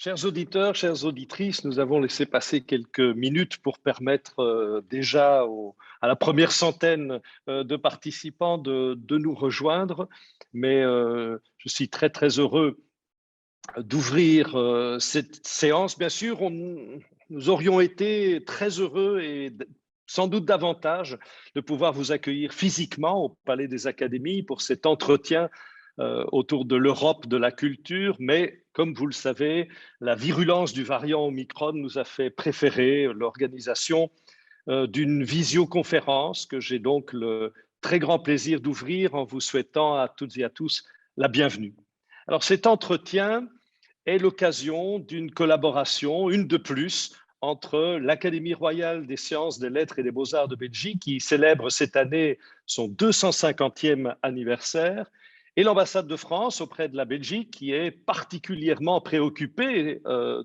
Chers auditeurs, chères auditrices, nous avons laissé passer quelques minutes pour permettre déjà à la première centaine de participants de nous rejoindre. Mais je suis très, très heureux d'ouvrir cette séance. Bien sûr, nous aurions été très heureux et sans doute davantage de pouvoir vous accueillir physiquement au Palais des Académies pour cet entretien autour de l'Europe, de la culture, mais comme vous le savez, la virulence du variant Omicron nous a fait préférer l'organisation d'une visioconférence que j'ai donc le très grand plaisir d'ouvrir en vous souhaitant à toutes et à tous la bienvenue. Alors cet entretien est l'occasion d'une collaboration, une de plus, entre l'Académie royale des sciences, des lettres et des beaux-arts de Belgique, qui célèbre cette année son 250e anniversaire, et l'ambassade de France auprès de la Belgique, qui est particulièrement préoccupée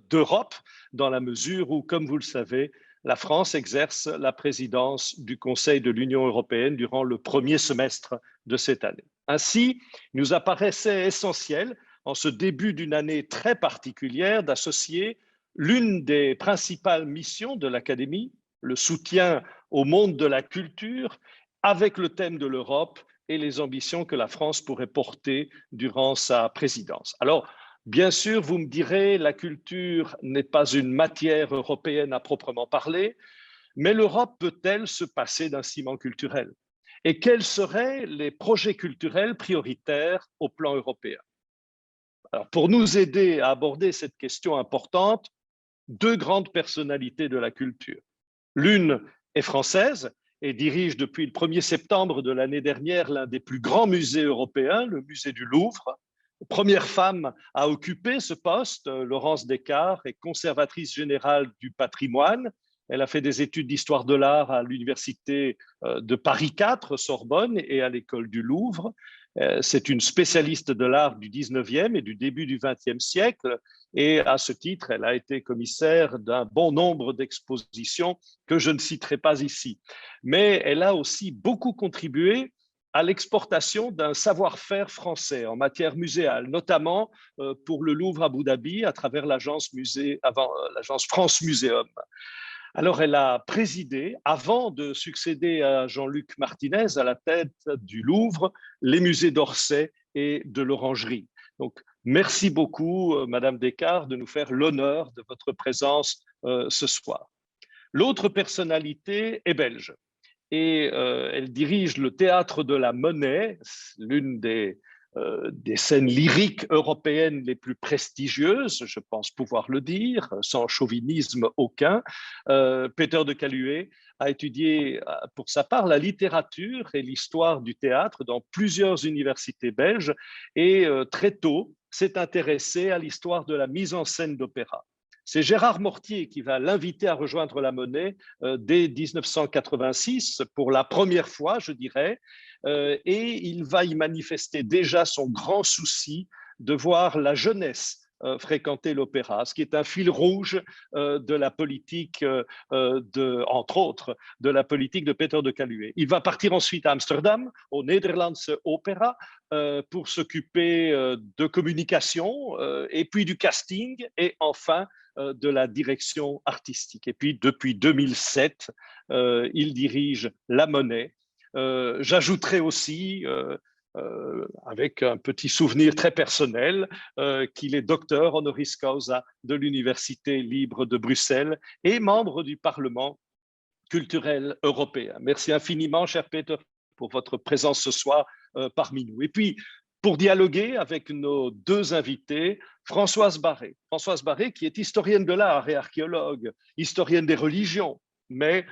d'Europe, dans la mesure où, comme vous le savez, la France exerce la présidence du Conseil de l'Union européenne durant le premier semestre de cette année. Ainsi, il nous apparaissait essentiel, en ce début d'une année très particulière, d'associer l'une des principales missions de l'Académie, le soutien au monde de la culture, avec le thème de l'Europe et les ambitions que la France pourrait porter durant sa présidence. Alors, bien sûr, vous me direz, la culture n'est pas une matière européenne à proprement parler, mais l'Europe peut-elle se passer d'un ciment culturel? Et quels seraient les projets culturels prioritaires au plan européen? Alors, pour nous aider à aborder cette question importante, deux grandes personnalités de la culture. L'une est française et dirige depuis le 1er septembre de l'année dernière l'un des plus grands musées européens, le musée du Louvre. Première femme à occuper ce poste, Laurence Descartes est conservatrice générale du patrimoine. Elle a fait des études d'histoire de l'art à l'université de Paris 4, Sorbonne, et à l'école du Louvre. C'est une spécialiste de l'art du 19e et du début du 20e siècle. Et à ce titre, elle a été commissaire d'un bon nombre d'expositions que je ne citerai pas ici. Mais elle a aussi beaucoup contribué à l'exportation d'un savoir-faire français en matière muséale, notamment pour le Louvre Abu Dhabi à travers l'agence France Muséum. Alors, elle a présidé, avant de succéder à Jean-Luc Martinez à la tête du Louvre, les musées d'Orsay et de l'Orangerie. Donc, merci beaucoup, Madame Descartes, de nous faire l'honneur de votre présence ce soir. L'autre personnalité est belge et elle dirige le Théâtre de la Monnaie, l'une des scènes lyriques européennes les plus prestigieuses, je pense pouvoir le dire, sans chauvinisme aucun. Peter de Caluet a étudié pour sa part la littérature et l'histoire du théâtre dans plusieurs universités belges et très tôt s'est intéressé à l'histoire de la mise en scène d'opéra. C'est Gérard Mortier qui va l'inviter à rejoindre la Monnaie dès 1986 pour la première fois, je dirais, et il va y manifester déjà son grand souci de voir la jeunesse fréquenter l'opéra, ce qui est un fil rouge de la politique, entre autres, de la politique de Peter de Caluet. Il va partir ensuite à Amsterdam, au Nederlandse Opera, pour s'occuper de communication et puis du casting et enfin de la direction artistique. Et puis depuis 2007, il dirige La Monnaie. J'ajouterai aussi avec un petit souvenir très personnel, qu'il est docteur honoris causa de l'Université libre de Bruxelles et membre du Parlement culturel européen. Merci infiniment, cher Peter, pour votre présence ce soir parmi nous. Et puis, pour dialoguer avec nos deux invités, Françoise Barré. Françoise Barré, qui est historienne de l'art et archéologue, historienne des religions, mais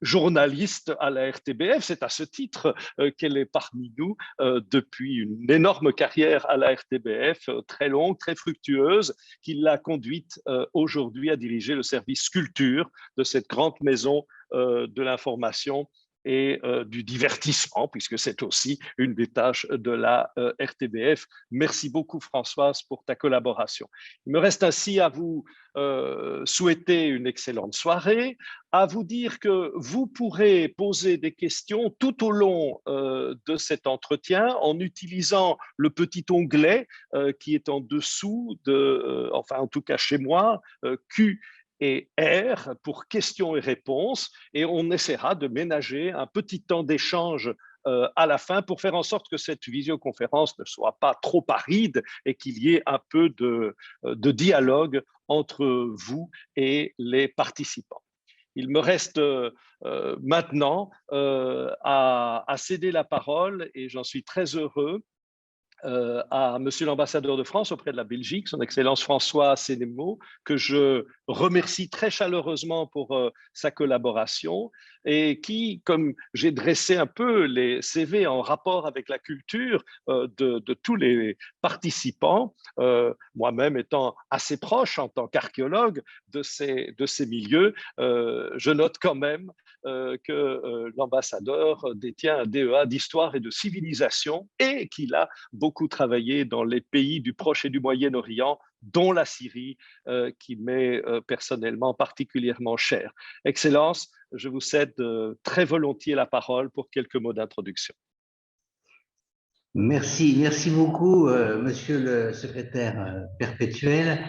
journaliste à la RTBF. C'est à ce titre qu'elle est parmi nous depuis une énorme carrière à la RTBF, très longue, très fructueuse, qui l'a conduite aujourd'hui à diriger le service culture de cette grande maison de l'information et du divertissement, puisque c'est aussi une des tâches de la RTBF. Merci beaucoup, Françoise, pour ta collaboration. Il me reste ainsi à vous souhaiter une excellente soirée, à vous dire que vous pourrez poser des questions tout au long de cet entretien en utilisant le petit onglet qui est en dessous enfin en tout cas chez moi, Q et R pour questions et réponses, et on essaiera de ménager un petit temps d'échange à la fin pour faire en sorte que cette visioconférence ne soit pas trop aride et qu'il y ait un peu de dialogue entre vous et les participants. Il me reste maintenant à céder la parole, et j'en suis très heureux, à Monsieur l'ambassadeur de France auprès de la Belgique, son Excellence François Sénémo, que je remercie très chaleureusement pour sa collaboration, et qui, comme j'ai dressé un peu les CV en rapport avec la culture de tous les participants, moi-même étant assez proche en tant qu'archéologue de ces milieux, je note quand même que l'ambassadeur détient un DEA d'histoire et de civilisation et qu'il a beaucoup travaillé dans les pays du Proche et du Moyen-Orient, dont la Syrie, qui m'est personnellement particulièrement chère. Excellence, je vous cède très volontiers la parole pour quelques mots d'introduction. Merci beaucoup, Monsieur le secrétaire perpétuel,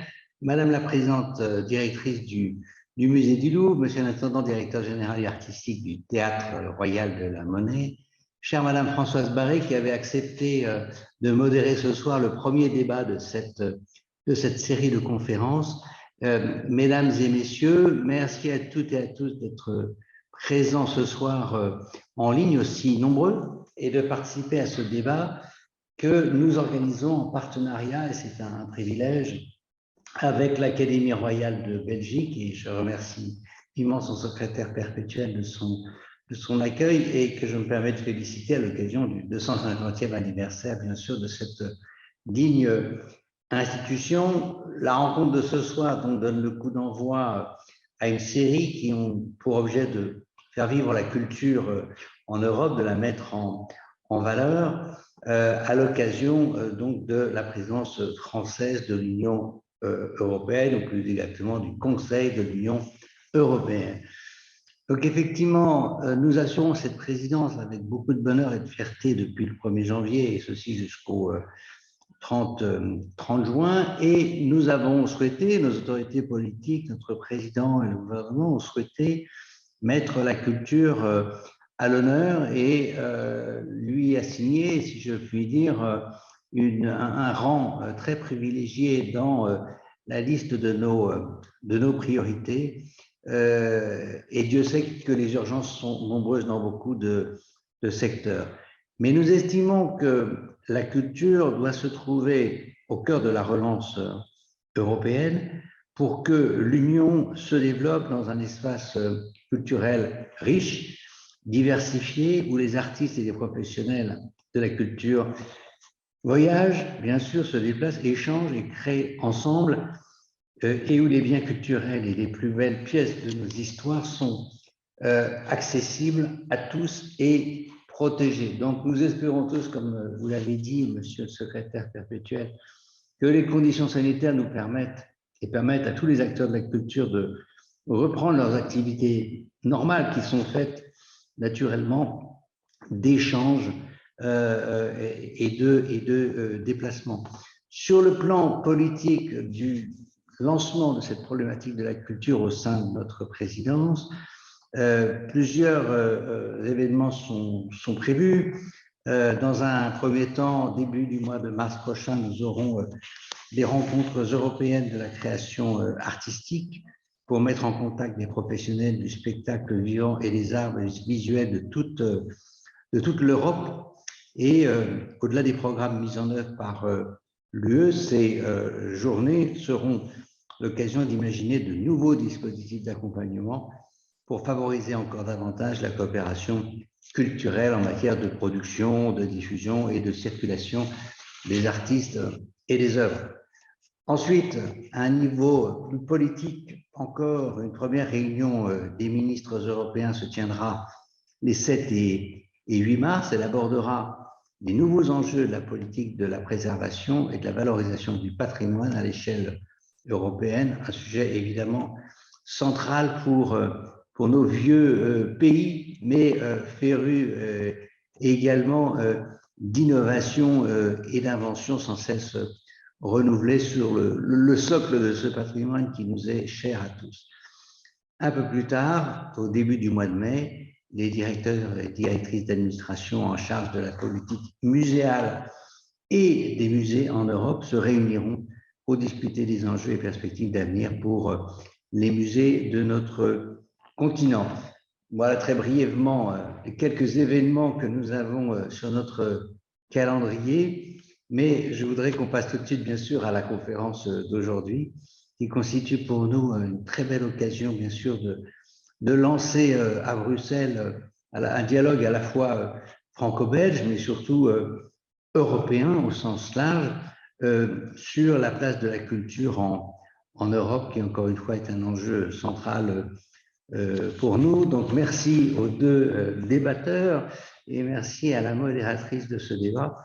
Madame la présidente directrice du Musée du Louvre, Monsieur l'intendant directeur général et artistique du Théâtre Royal de la Monnaie, chère Madame Françoise Barré, qui avait accepté de modérer ce soir le premier débat de cette série de conférences. Mesdames et messieurs, merci à toutes et à tous d'être présents ce soir en ligne, aussi nombreux, et de participer à ce débat que nous organisons en partenariat, et c'est un privilège, avec l'Académie royale de Belgique, et je remercie vivement son secrétaire perpétuel de son accueil, et que je me permets de féliciter à l'occasion du 250e anniversaire, bien sûr, de cette digne institution. La rencontre de ce soir donc, donne le coup d'envoi à une série qui ont pour objet de faire vivre la culture en Europe, de la mettre en valeur, à l'occasion donc de la présidence française de l'Union européenne, ou plus exactement du Conseil de l'Union européenne. Donc effectivement, nous assurons cette présidence avec beaucoup de bonheur et de fierté depuis le 1er janvier, et ceci jusqu'au 30 juin, et nous avons souhaité, nos autorités politiques, notre président et le gouvernement ont souhaité mettre la culture à l'honneur et lui assigner, si je puis dire, un rang très privilégié dans la liste de nos priorités. Et Dieu sait que les urgences sont nombreuses dans beaucoup de secteurs. Mais nous estimons que la culture doit se trouver au cœur de la relance européenne pour que l'Union se développe dans un espace culturel riche, diversifié, où les artistes et les professionnels de la culture voyagent, bien sûr, se déplacent, échangent et créent ensemble, et où les biens culturels et les plus belles pièces de nos histoires sont accessibles à tous et protégés. Donc, nous espérons tous, comme vous l'avez dit, Monsieur le secrétaire perpétuel, que les conditions sanitaires nous permettent à tous les acteurs de la culture de reprendre leurs activités normales qui sont faites naturellement d'échanges et de déplacements. Sur le plan politique du lancement de cette problématique de la culture au sein de notre présidence, plusieurs événements sont prévus. Dans un premier temps, début du mois de mars prochain, nous aurons des rencontres européennes de la création artistique pour mettre en contact des professionnels du spectacle vivant et des arts visuels de toute l'Europe. Et au-delà des programmes mis en œuvre par l'UE, ces journées seront l'occasion d'imaginer de nouveaux dispositifs d'accompagnement pour favoriser encore davantage la coopération culturelle en matière de production, de diffusion et de circulation des artistes et des œuvres. Ensuite, à un niveau plus politique, encore une première réunion des ministres européens se tiendra les 7 et 8 mars. Elle abordera les nouveaux enjeux de la politique de la préservation et de la valorisation du patrimoine à l'échelle européenne, un sujet évidemment central pour nos vieux pays, mais férus également d'innovation et d'invention sans cesse renouvelée sur le socle de ce patrimoine qui nous est cher à tous. Un peu plus tard, au début du mois de mai, les directeurs et directrices d'administration en charge de la politique muséale et des musées en Europe se réuniront pour discuter des enjeux et perspectives d'avenir pour les musées de notre continent. Voilà très brièvement les quelques événements que nous avons sur notre calendrier, mais je voudrais qu'on passe tout de suite, bien sûr, à la conférence d'aujourd'hui, qui constitue pour nous une très belle occasion, bien sûr, de lancer à Bruxelles un dialogue à la fois franco-belge, mais surtout européen au sens large, sur la place de la culture en Europe, qui encore une fois est un enjeu central pour nous. Donc merci aux deux débatteurs et merci à la modératrice de ce débat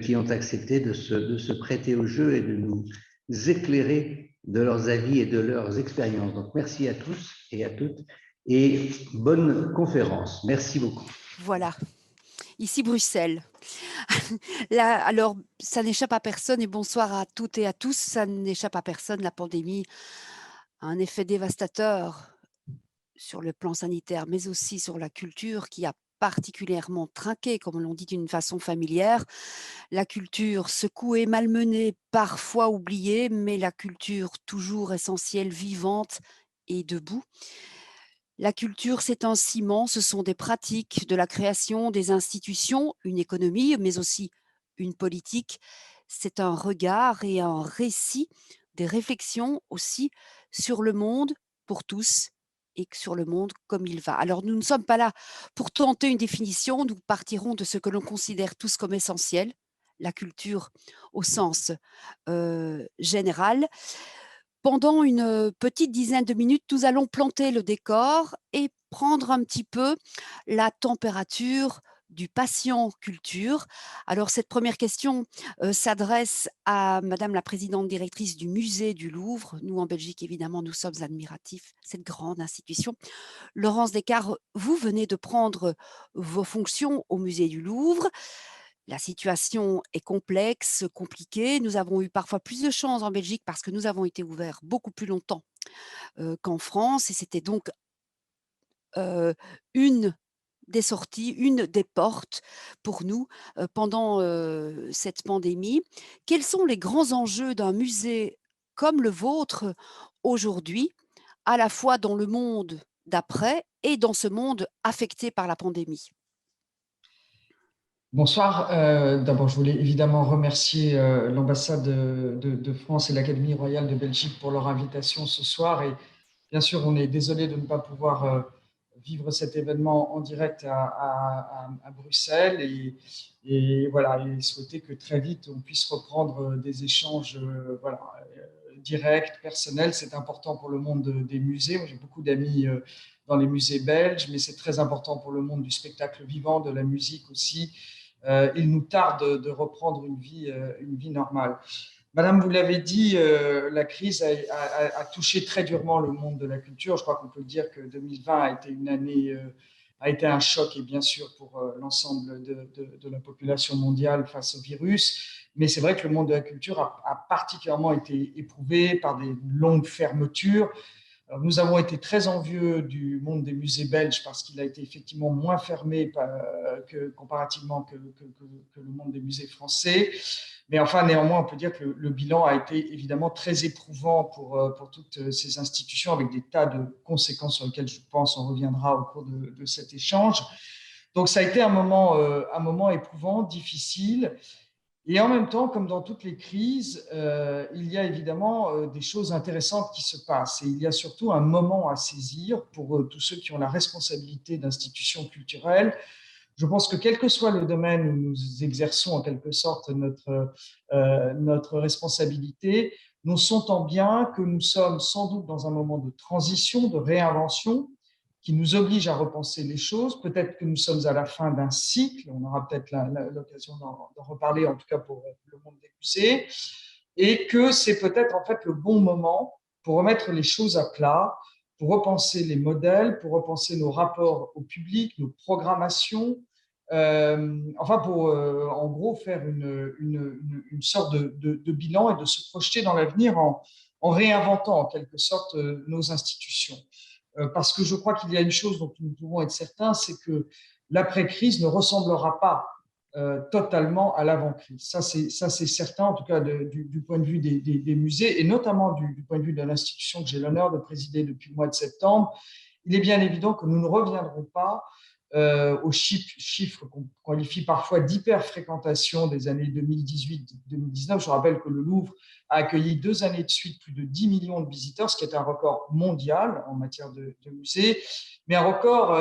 qui ont accepté de se prêter au jeu et de nous éclairer de leurs avis et de leurs expériences. Donc merci à tous et à toutes et bonne conférence. Merci beaucoup. Voilà, ici Bruxelles. Là, alors, ça n'échappe à personne et bonsoir à toutes et à tous. Ça n'échappe à personne, la pandémie a un effet dévastateur sur le plan sanitaire, mais aussi sur la culture qui a particulièrement trinqué, comme l'on dit d'une façon familière. La culture secouée, malmenée, parfois oubliée, mais la culture toujours essentielle, vivante et debout. La culture, c'est un ciment, ce sont des pratiques, de la création, des institutions, une économie, mais aussi une politique. C'est un regard et un récit, des réflexions aussi sur le monde pour tous et sur le monde comme il va. Alors, nous ne sommes pas là pour tenter une définition, nous partirons de ce que l'on considère tous comme essentiel, la culture au sens général. Pendant une petite dizaine de minutes, nous allons planter le décor et prendre un petit peu la température du patient culture. Alors cette première question s'adresse à madame la présidente directrice du musée du Louvre. Nous en Belgique évidemment nous sommes admiratifs, cette grande institution. Laurence Descartes, vous venez de prendre vos fonctions au musée du Louvre. La situation est complexe, compliquée. Nous avons eu parfois plus de chance en Belgique parce que nous avons été ouverts beaucoup plus longtemps qu'en France et c'était donc une des sorties, une des portes pour nous pendant cette pandémie. Quels sont les grands enjeux d'un musée comme le vôtre aujourd'hui, à la fois dans le monde d'après et dans ce monde affecté par la pandémie? Bonsoir. D'abord, je voulais évidemment remercier l'ambassade de France et l'Académie royale de Belgique pour leur invitation ce soir. Et bien sûr, on est désolé de ne pas pouvoir vivre cet événement en direct à Bruxelles et voilà, et souhaiter que très vite on puisse reprendre des échanges voilà, directs, personnels. C'est important pour le monde des musées. J'ai beaucoup d'amis dans les musées belges, mais c'est très important pour le monde du spectacle vivant, de la musique aussi. Il nous tarde de reprendre une vie normale. Madame, vous l'avez dit, la crise a touché très durement le monde de la culture. Je crois qu'on peut dire que 2020 a été une année, a été un choc, et bien sûr pour l'ensemble de la population mondiale face au virus. Mais c'est vrai que le monde de la culture a particulièrement été éprouvé par des longues fermetures. Alors, nous avons été très envieux du monde des musées belges parce qu'il a été effectivement moins fermé comparativement que le monde des musées français. Mais enfin, néanmoins, on peut dire que le bilan a été évidemment très éprouvant pour toutes ces institutions, avec des tas de conséquences sur lesquelles je pense on reviendra au cours de cet échange. Donc, ça a été un moment éprouvant, difficile. Et en même temps, comme dans toutes les crises, il y a évidemment des choses intéressantes qui se passent. Et il y a surtout un moment à saisir pour tous ceux qui ont la responsabilité d'institutions culturelles. Je pense que quel que soit le domaine où nous exerçons en quelque sorte notre responsabilité, nous sentons bien que nous sommes sans doute dans un moment de transition, de réinvention, qui nous oblige à repenser les choses. Peut-être que nous sommes à la fin d'un cycle, on aura peut-être l'occasion d'en reparler, en tout cas pour le monde des musées, et que c'est peut-être en fait le bon moment pour remettre les choses à plat, pour repenser les modèles, pour repenser nos rapports au public, nos programmations, enfin pour en gros faire une sorte de bilan et de se projeter dans l'avenir en réinventant en quelque sorte nos institutions. Parce que je crois qu'il y a une chose dont nous pouvons être certains, c'est que l'après-crise ne ressemblera pas totalement à l'avant-crise. Ça, c'est certain, en tout cas du point de vue des musées, et notamment du point de vue de l'institution que j'ai l'honneur de présider depuis le mois de septembre. Il est bien évident que nous ne reviendrons pas aux chiffres qu'on qualifie parfois d'hyper-fréquentation des années 2018-2019. Je rappelle que le Louvre a accueilli 2 années de suite plus de 10 millions de visiteurs, ce qui est un record mondial en matière de musée, mais un record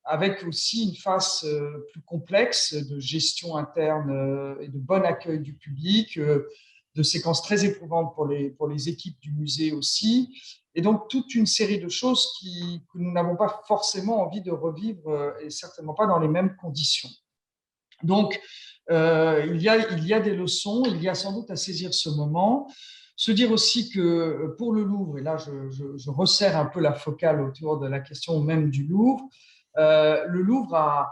avec aussi une face plus complexe de gestion interne et de bon accueil du public, de séquences très éprouvantes pour les équipes du musée aussi, et donc toute une série de choses que nous n'avons pas forcément envie de revivre et certainement pas dans les mêmes conditions. Donc, il y a des leçons, il y a sans doute à saisir ce moment. Se dire aussi que pour le Louvre, et là je resserre un peu la focale autour de la question même du Louvre, le Louvre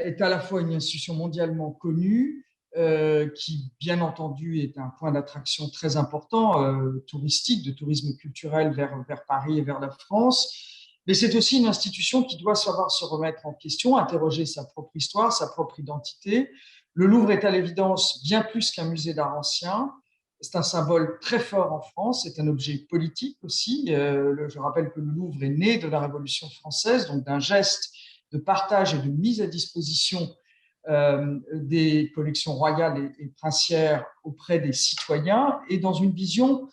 est à la fois une institution mondialement connue, qui bien entendu est un point d'attraction très important, touristique, de tourisme culturel vers Paris et vers la France, mais c'est aussi une institution qui doit savoir se remettre en question, interroger sa propre histoire, sa propre identité. Le Louvre est à l'évidence bien plus qu'un musée d'art ancien. C'est un symbole très fort en France, c'est un objet politique aussi. Je rappelle que le Louvre est né de la Révolution française, donc d'un geste de partage et de mise à disposition des collections royales et princières auprès des citoyens, et dans une vision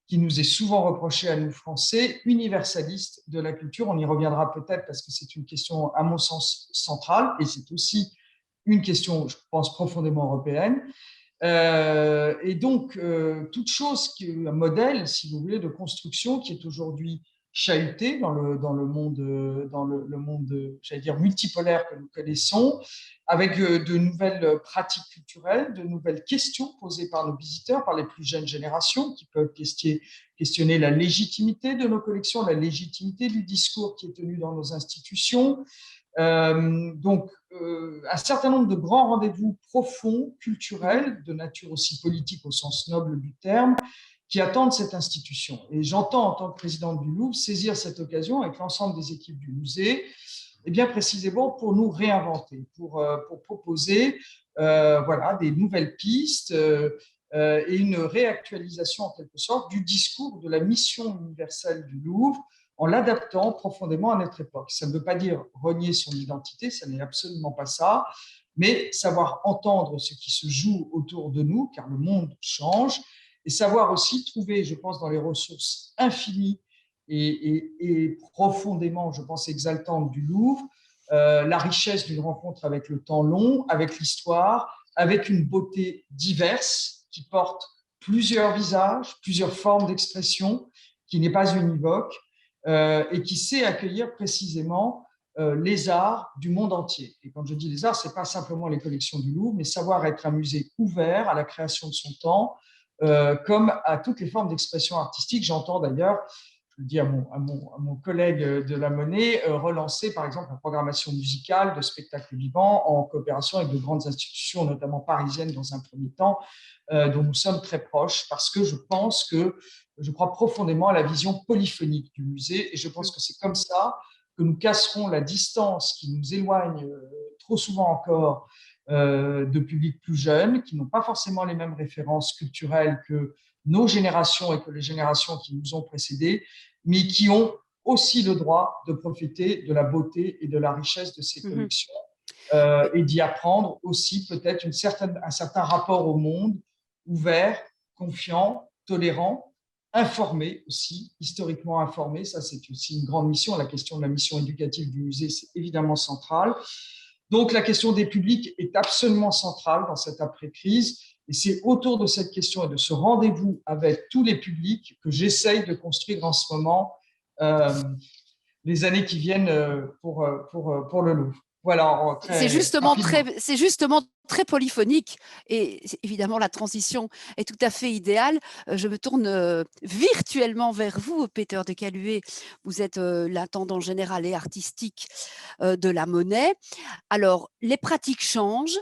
qui nous est souvent reprochée à nous Français, universaliste de la culture. On y reviendra peut-être parce que c'est une question, à mon sens, centrale, et c'est aussi une question, je pense, profondément européenne. Et donc, toute chose, un modèle, si vous voulez, de construction qui est aujourd'hui chahuté dans le monde, j'allais dire, multipolaire que nous connaissons, avec de nouvelles pratiques culturelles, de nouvelles questions posées par nos visiteurs, par les plus jeunes générations, qui peuvent questionner la légitimité de nos collections, la légitimité du discours qui est tenu dans nos institutions. Donc, un certain nombre de grands rendez-vous profonds, culturels, de nature aussi politique au sens noble du terme, qui attendent cette institution. Et j'entends, en tant que présidente du Louvre, saisir cette occasion avec l'ensemble des équipes du musée, et bien précisément pour nous réinventer, pour proposer voilà, des nouvelles pistes et une réactualisation en quelque sorte du discours de la mission universelle du Louvre, en l'adaptant profondément à notre époque. Ça ne veut pas dire renier son identité, ça n'est absolument pas ça, mais savoir entendre ce qui se joue autour de nous, car le monde change, et savoir aussi trouver, je pense, dans les ressources infinies et profondément, je pense, exaltantes du Louvre, la richesse d'une rencontre avec le temps long, avec l'histoire, avec une beauté diverse qui porte plusieurs visages, plusieurs formes d'expression, qui n'est pas univoque, et qui sait accueillir précisément les arts du monde entier. Et quand je dis les arts, ce n'est pas simplement les collections du Louvre, mais savoir être un musée ouvert à la création de son temps, comme à toutes les formes d'expression artistique. J'entends d'ailleurs, je le dis à mon collègue de la Monnaie, relancer par exemple la programmation musicale de spectacles vivants en coopération avec de grandes institutions, notamment parisiennes dans un premier temps, dont nous sommes très proches, parce que je crois profondément à la vision polyphonique du musée, et je pense que c'est comme ça que nous casserons la distance qui nous éloigne trop souvent encore de publics plus jeunes, qui n'ont pas forcément les mêmes références culturelles que nos générations et que les générations qui nous ont précédés, mais qui ont aussi le droit de profiter de la beauté et de la richesse de ces collections, et d'y apprendre aussi peut-être un certain rapport au monde, ouvert, confiant, tolérant, informé aussi, historiquement informé. Ça, c'est aussi une grande mission. La question de la mission éducative du musée, c'est évidemment central. Donc, la question des publics est absolument centrale dans cette après-crise. Et c'est autour de cette question et de ce rendez-vous avec tous les publics que j'essaye de construire en ce moment les années qui viennent pour le Louvre. Voilà, c'est justement très polyphonique et évidemment la transition est tout à fait idéale. Je me tourne virtuellement vers vous, Peter de Caluet. Vous êtes l'intendant général et artistique de la Monnaie. Alors, les pratiques changent.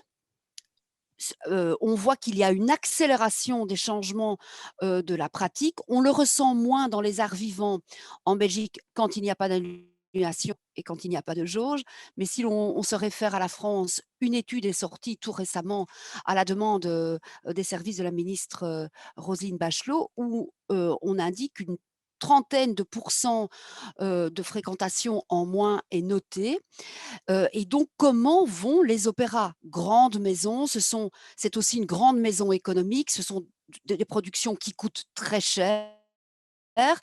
On voit qu'il y a une accélération des changements de la pratique. On le ressent moins dans les arts vivants en Belgique quand il n'y a pas d'annulation et quand il n'y a pas de jauge. Mais si on se réfère à la France, une étude est sortie tout récemment à la demande des services de la ministre Roselyne Bachelot où on indique une trentaine de pourcents de fréquentation en moins est notée. Et donc, comment vont les opéras? Grandes maisons, c'est aussi une grande maison économique, ce sont des productions qui coûtent très cher,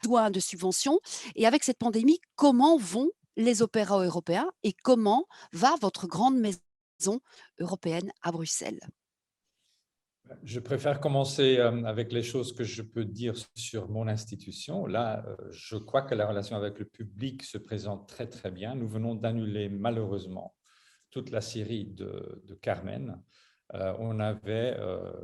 loin de subventions. Et avec cette pandémie, comment vont les opéras européens et comment va votre grande maison européenne à Bruxelles? Je préfère commencer avec les choses que je peux dire sur mon institution. Là, je crois que la relation avec le public se présente très, très bien. Nous venons d'annuler malheureusement toute la série de Carmen. On avait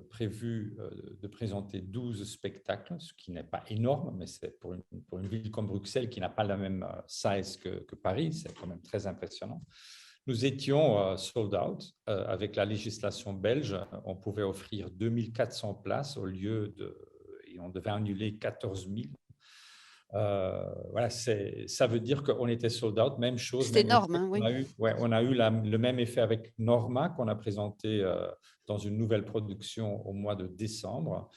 prévu de présenter 12 spectacles, ce qui n'est pas énorme, mais c'est pour une ville comme Bruxelles qui n'a pas la même size que Paris, c'est quand même très impressionnant. Nous étions sold out. Avec la législation belge, on pouvait offrir 2400 places au lieu et on devait annuler 14 000. Voilà, ça veut dire qu'on était sold out, même chose. C'est énorme, hein, oui. On a eu le même effet avec Norma qu'on a présenté dans une nouvelle production au mois de décembre.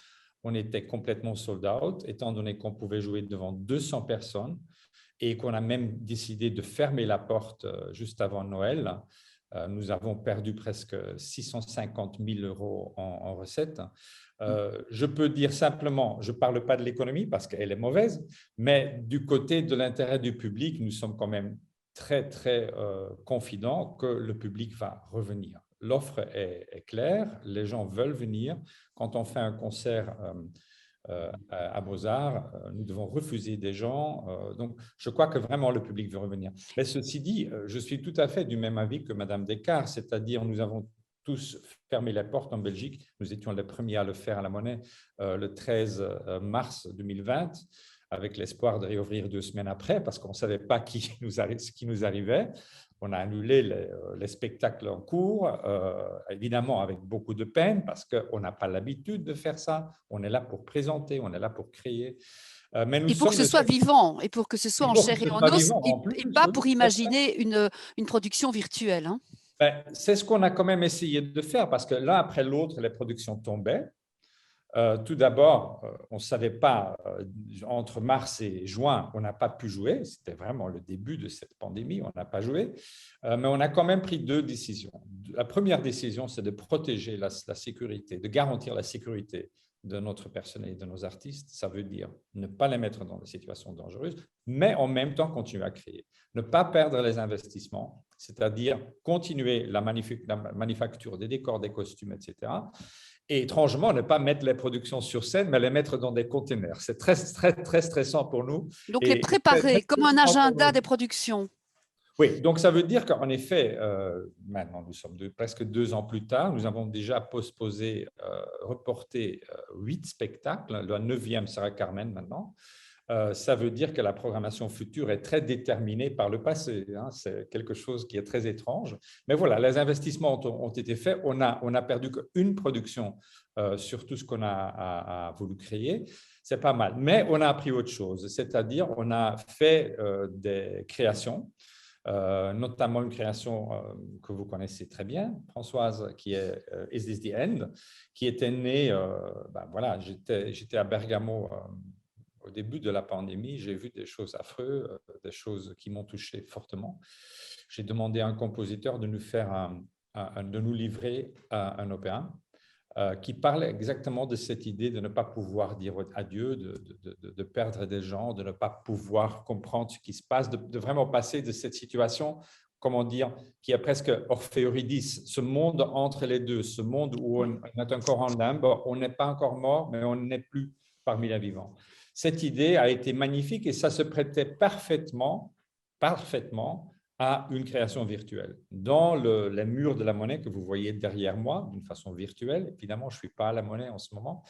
On était complètement sold out, étant donné qu'on pouvait jouer devant 200 personnes. Et qu'on a même décidé de fermer la porte juste avant Noël. Nous avons perdu presque 650 000 € en recettes. Je peux dire simplement, je ne parle pas de l'économie parce qu'elle est mauvaise, mais du côté de l'intérêt du public, nous sommes quand même très, très confidents que le public va revenir. L'offre est claire, les gens veulent venir. Quand on fait un concert à Beaux-Arts, nous devons refuser des gens. Donc, je crois que vraiment le public veut revenir. Mais ceci dit, je suis tout à fait du même avis que Madame Descartes, c'est-à-dire nous avons tous fermé les portes en Belgique. Nous étions les premiers à le faire à la Monnaie le 13 mars 2020, avec l'espoir de réouvrir 2 semaines après, parce qu'on ne savait pas ce qui nous arrivait. On a annulé les spectacles en cours, évidemment avec beaucoup de peine, parce qu'on n'a pas l'habitude de faire ça. On est là pour présenter, on est là pour créer. Mais et pour que ce soit vivant, et pour que ce soit en chair et en os, et pas pour imaginer une production virtuelle. Hein. C'est ce qu'on a quand même essayé de faire, parce que l'un après l'autre, les productions tombaient. Tout d'abord, on ne savait pas, entre mars et juin, on n'a pas pu jouer. C'était vraiment le début de cette pandémie, on n'a pas joué. Mais on a quand même pris 2 décisions. La première décision, c'est de protéger la sécurité, de garantir la sécurité de notre personnel et de nos artistes. Ça veut dire ne pas les mettre dans des situations dangereuses, mais en même temps continuer à créer. Ne pas perdre les investissements, c'est-à-dire continuer la manufacture des décors, des costumes, etc., et étrangement, ne pas mettre les productions sur scène, mais les mettre dans des containers. C'est très, très, très stressant pour nous. Donc, les préparer comme un agenda des productions. Oui, donc ça veut dire qu'en effet, maintenant, nous sommes presque 2 ans plus tard, nous avons déjà postposé, reporté 8 spectacles. Le 9e sera Carmen maintenant. Ça veut dire que la programmation future est très déterminée par le passé. Hein. C'est quelque chose qui est très étrange. Mais voilà, les investissements ont été faits. On a perdu qu'une production sur tout ce qu'on a voulu créer. C'est pas mal. Mais on a appris autre chose, c'est-à-dire on a fait des créations, notamment une création que vous connaissez très bien, Françoise, qui est « Is this the end ?», qui était née, voilà, j'étais à Bergamo au début de la pandémie, j'ai vu des choses affreuses, des choses qui m'ont touché fortement. J'ai demandé à un compositeur de nous livrer un opéra qui parle exactement de cette idée de ne pas pouvoir dire adieu, de perdre des gens, de ne pas pouvoir comprendre ce qui se passe, de vraiment passer de cette situation, comment dire, qui est presque Orphée Eurydice, ce monde entre les deux, ce monde où on est encore en limbe, on n'est pas encore mort, mais on n'est plus parmi les vivants. Cette idée a été magnifique et ça se prêtait parfaitement parfaitement à une création virtuelle. Dans les murs de la monnaie que vous voyez derrière moi, d'une façon virtuelle, évidemment, je ne suis pas à la monnaie en ce moment,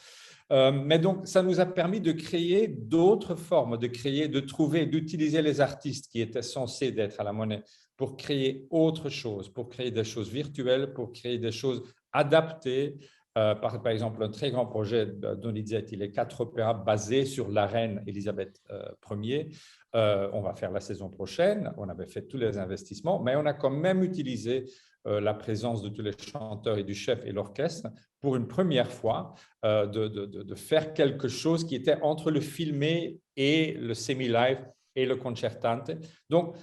mais donc ça nous a permis de créer d'autres formes, de trouver, d'utiliser les artistes qui étaient censés d'être à la monnaie pour créer autre chose, pour créer des choses virtuelles, pour créer des choses adaptées. Par exemple, un très grand projet Donizetti, les 4 opéras basés sur la reine Elisabeth Ier. On va faire la saison prochaine. On avait fait tous les investissements, mais on a quand même utilisé la présence de tous les chanteurs et du chef et l'orchestre pour une première fois de faire quelque chose qui était entre le filmé et le semi-live et le concertante. Donc,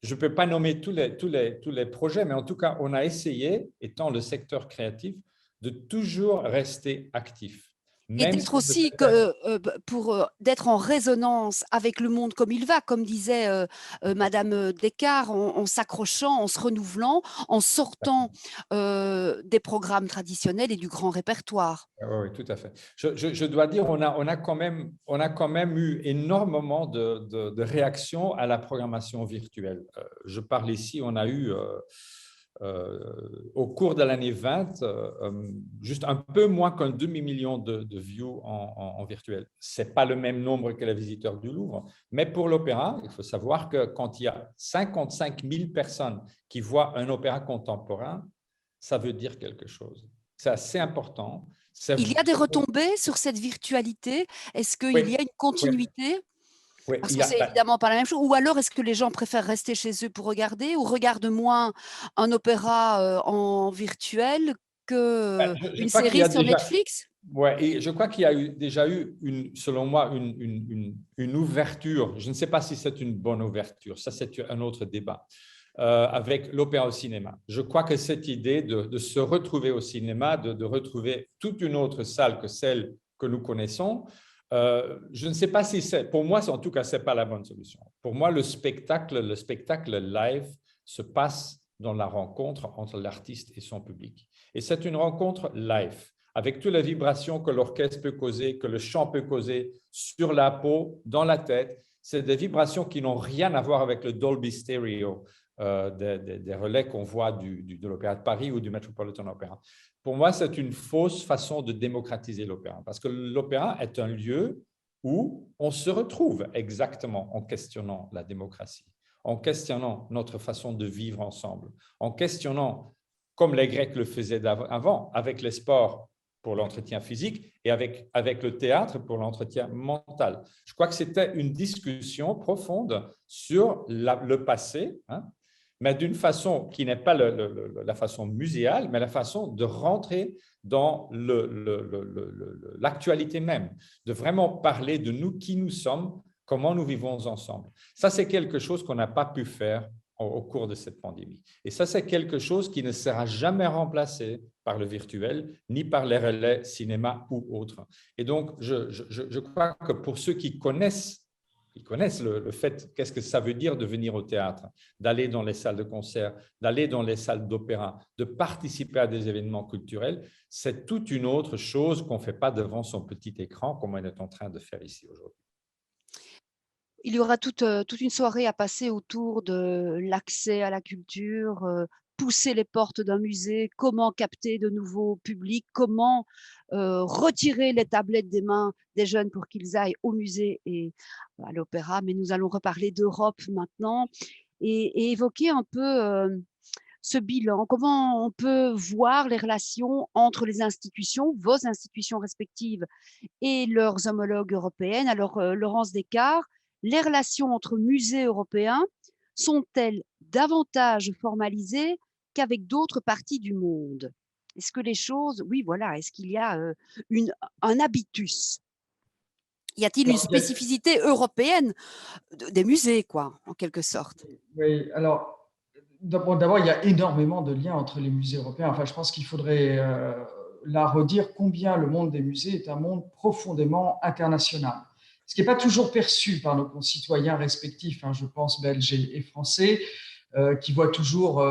je ne peux pas nommer tous les projets, mais en tout cas, on a essayé, étant le secteur créatif, de toujours rester actif. Et d'être aussi, d'être en résonance avec le monde comme il va, comme disait Madame Descartes, en s'accrochant, en se renouvelant, en sortant des programmes traditionnels et du grand répertoire. Oui, tout à fait. Je dois dire, on a quand même eu énormément de réactions à la programmation virtuelle. Je parle ici, on a eu au cours de l'année 20, juste un peu moins qu'un demi-million de views en virtuel. Ce n'est pas le même nombre que les visiteurs du Louvre, mais pour l'opéra, il faut savoir que quand il y a 55 000 personnes qui voient un opéra contemporain, ça veut dire quelque chose. C'est assez important. Il y a des retombées sur cette virtualité? Est-ce qu'il y a une continuité? Oui, parce que c'est évidemment pas la même chose. Ou alors, est-ce que les gens préfèrent rester chez eux pour regarder ou regardent moins un opéra en virtuel qu'une série sur Netflix? Oui, et je crois qu'il y a déjà eu, selon moi, une ouverture. Je ne sais pas si c'est une bonne ouverture. Ça, c'est un autre débat. Avec l'opéra au cinéma. Je crois que cette idée de se retrouver au cinéma, de retrouver toute une autre salle que celle que nous connaissons, je ne sais pas si c'est, pour moi, en tout cas, ce n'est pas la bonne solution. Pour moi, le spectacle live se passe dans la rencontre entre l'artiste et son public. Et c'est une rencontre live, avec toutes les vibrations que l'orchestre peut causer, que le chant peut causer sur la peau, dans la tête. C'est des vibrations qui n'ont rien à voir avec le Dolby Stereo, des relais qu'on voit de l'Opéra de Paris ou du Metropolitan Opera. Pour moi, c'est une fausse façon de démocratiser l'opéra, parce que l'opéra est un lieu où on se retrouve exactement en questionnant la démocratie, en questionnant notre façon de vivre ensemble, en questionnant, comme les Grecs le faisaient avant, avec les sports pour l'entretien physique et avec le théâtre pour l'entretien mental. Je crois que c'était une discussion profonde sur le passé, mais d'une façon qui n'est pas la façon muséale, mais la façon de rentrer dans l'actualité même, de vraiment parler de nous, qui nous sommes, comment nous vivons ensemble. Ça, c'est quelque chose qu'on n'a pas pu faire au cours de cette pandémie. Et ça, c'est quelque chose qui ne sera jamais remplacé par le virtuel, ni par les relais cinéma ou autres. Et donc, je crois que pour ceux qui connaissent le fait, qu'est-ce que ça veut dire de venir au théâtre, d'aller dans les salles de concert, d'aller dans les salles d'opéra, de participer à des événements culturels, c'est toute une autre chose qu'on ne fait pas devant son petit écran, comme on est en train de faire ici aujourd'hui. Il y aura toute une soirée à passer autour de l'accès à la culture, pousser les portes d'un musée, comment capter de nouveaux publics, comment retirer les tablettes des mains des jeunes pour qu'ils aillent au musée et à l'opéra. Mais nous allons reparler d'Europe maintenant et évoquer un peu ce bilan, comment on peut voir les relations entre les institutions, vos institutions respectives et leurs homologues européennes. Alors, Laurence Descartes, les relations entre musées européens sont-elles davantage formalisées qu'avec d'autres parties du monde? Est-ce que les choses, oui, voilà, est-ce qu'il y a un habitus? Y a-t-il une spécificité européenne des musées, quoi, en quelque sorte? Oui, alors, d'abord, il y a énormément de liens entre les musées européens. Enfin, je pense qu'il faudrait là redire combien le monde des musées est un monde profondément international. Ce qui n'est pas toujours perçu par nos concitoyens respectifs, je pense belges et français, qui voient toujours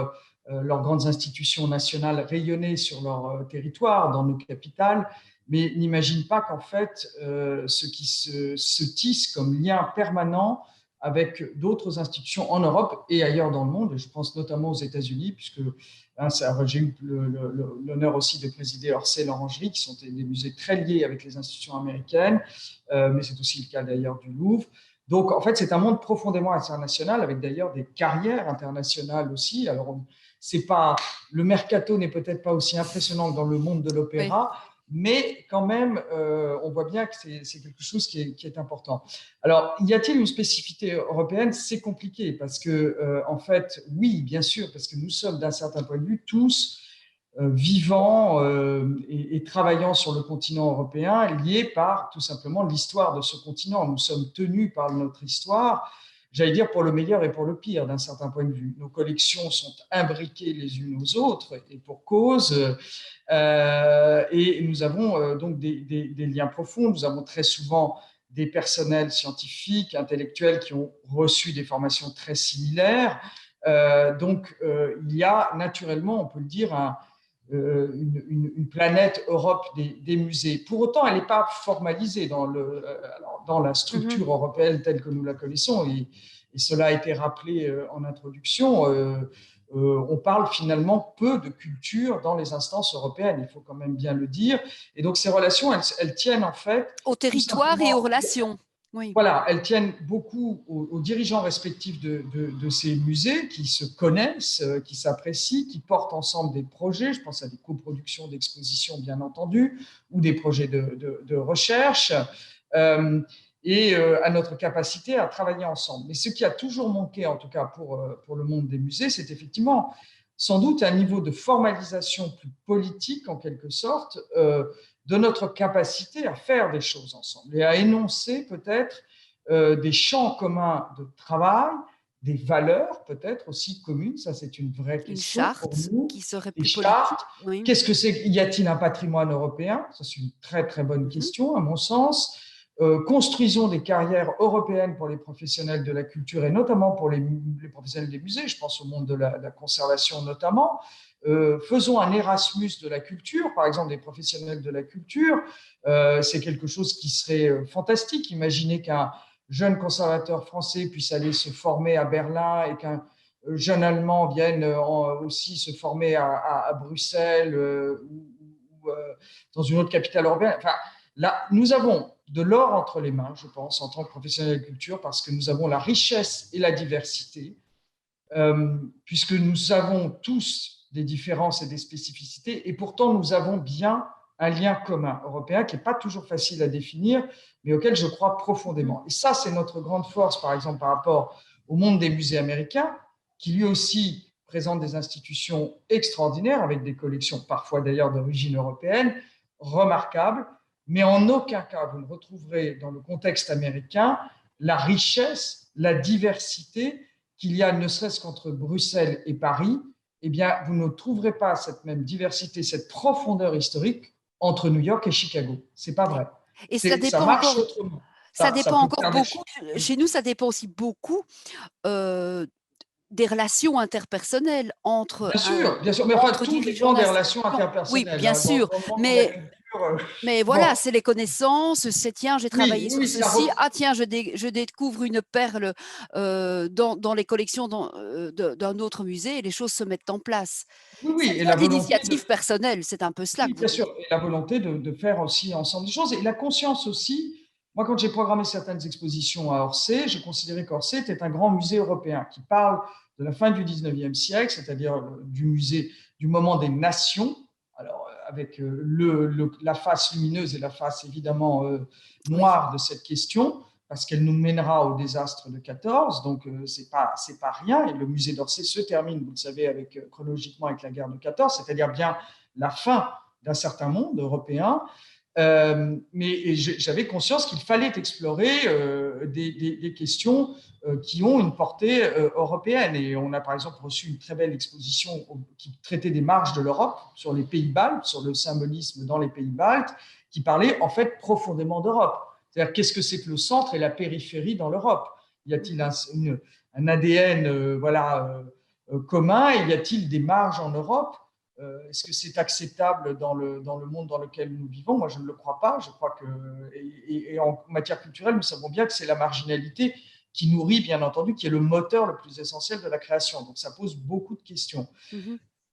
leurs grandes institutions nationales rayonner sur leur territoire, dans nos capitales, mais n'imaginent pas qu'en fait, ce qui se tisse comme lien permanent avec d'autres institutions en Europe et ailleurs dans le monde. Je pense notamment aux États-Unis, puisque j'ai eu l'honneur aussi de présider Orsay et l'Orangerie, qui sont des musées très liés avec les institutions américaines, mais c'est aussi le cas d'ailleurs du Louvre. Donc, en fait, c'est un monde profondément international, avec d'ailleurs des carrières internationales aussi. Alors, le mercato n'est peut-être pas aussi impressionnant que dans le monde de l'opéra, mais quand même, on voit bien que c'est quelque chose qui est important. Alors, y a-t-il une spécificité européenne? C'est compliqué parce que, en fait, oui, bien sûr, parce que nous sommes d'un certain point de vue tous vivant et travaillant sur le continent européen, liés par tout simplement l'histoire de ce continent. Nous sommes tenus par notre histoire, j'allais dire pour le meilleur et pour le pire, d'un certain point de vue. Nos collections sont imbriquées les unes aux autres, et pour cause. Et nous avons donc des liens profonds. Nous avons très souvent des personnels scientifiques, intellectuels qui ont reçu des formations très similaires. Donc, il y a naturellement, on peut le dire, une planète Europe des musées. Pour autant, elle n'est pas formalisée dans la structure européenne telle que nous la connaissons, et cela a été rappelé en introduction. On parle finalement peu de culture dans les instances européennes, il faut quand même bien le dire. Et donc, ces relations, elles tiennent en fait… Au territoire et aux relations. Oui. Voilà, elles tiennent beaucoup aux dirigeants respectifs de ces musées qui se connaissent, qui s'apprécient, qui portent ensemble des projets. Je pense à des coproductions d'expositions, bien entendu, ou des projets de recherche, et à notre capacité à travailler ensemble. Mais ce qui a toujours manqué, en tout cas pour le monde des musées, c'est effectivement sans doute un niveau de formalisation plus politique, en quelque sorte, de notre capacité à faire des choses ensemble et à énoncer peut-être des champs communs de travail, des valeurs peut-être aussi communes. Ça, c'est une vraie question. Une charte pour nous. qui serait des plus chartes. politique. Oui. Qu'est-ce que c'est? Y a-t-il un patrimoine européen? Ça, c'est une très, très bonne question, à mon sens. Construisons des carrières européennes pour les professionnels de la culture et notamment pour les professionnels des musées. Je pense au monde de la conservation notamment. Faisons un Erasmus de la culture, par exemple des professionnels de la culture. C'est quelque chose qui serait fantastique. Imaginez qu'un jeune conservateur français puisse aller se former à Berlin et qu'un jeune Allemand vienne aussi se former à Bruxelles ou dans une autre capitale européenne. Enfin, là, nous avons de l'or entre les mains, je pense, en tant que professionnels de la culture, parce que nous avons la richesse et la diversité, puisque nous avons tous des différences et des spécificités, et pourtant nous avons bien un lien commun européen qui n'est pas toujours facile à définir, mais auquel je crois profondément. Et ça, c'est notre grande force, par exemple, par rapport au monde des musées américains, qui lui aussi présente des institutions extraordinaires, avec des collections parfois d'ailleurs d'origine européenne, remarquables, mais en aucun cas vous ne retrouverez dans le contexte américain la richesse, la diversité qu'il y a ne serait-ce qu'entre Bruxelles et Paris. Eh bien, vous ne trouverez pas cette même diversité, cette profondeur historique entre New York et Chicago. C'est pas vrai. Et ça dépend ça marche encore. autrement. Ça dépend encore faire beaucoup. Chez nous, ça dépend aussi beaucoup des relations interpersonnelles entre bien sûr, mais enfin, tout dirigeants dépend des relations interpersonnelles. Oui, bien sûr, mais voilà, c'est les connaissances. C'est tiens, j'ai travaillé sur ceci. Ah tiens, je découvre une perle dans les collections d'un autre musée et les choses se mettent en place. Oui, et l'initiative personnelle, c'est un peu cela. Oui, bien sûr, et la volonté de faire aussi ensemble des choses et la conscience aussi. Moi, quand j'ai programmé certaines expositions à Orsay, j'ai considéré qu'Orsay était un grand musée européen qui parle de la fin du 19e siècle, c'est-à-dire du moment des nations, alors avec la face lumineuse et la face évidemment noire de cette question, parce qu'elle nous mènera au désastre de 14, donc c'est pas rien. Et le musée d'Orsay se termine, vous le savez, chronologiquement avec la guerre de 14, c'est-à-dire bien la fin d'un certain monde européen. Mais j'avais conscience qu'il fallait explorer des questions qui ont une portée européenne. Et on a par exemple reçu une très belle exposition qui traitait des marges de l'Europe sur les pays baltes, sur le symbolisme dans les pays baltes, qui parlait en fait profondément d'Europe. C'est-à-dire qu'est-ce que c'est que le centre et la périphérie dans l'Europe? Y a-t-il un ADN commun? Et y a-t-il des marges en Europe? Est-ce que c'est acceptable dans le monde dans lequel nous vivons? Moi, je ne le crois pas. Je crois que, et en matière culturelle, nous savons bien que c'est la marginalité qui nourrit, bien entendu, qui est le moteur le plus essentiel de la création. Donc, ça pose beaucoup de questions.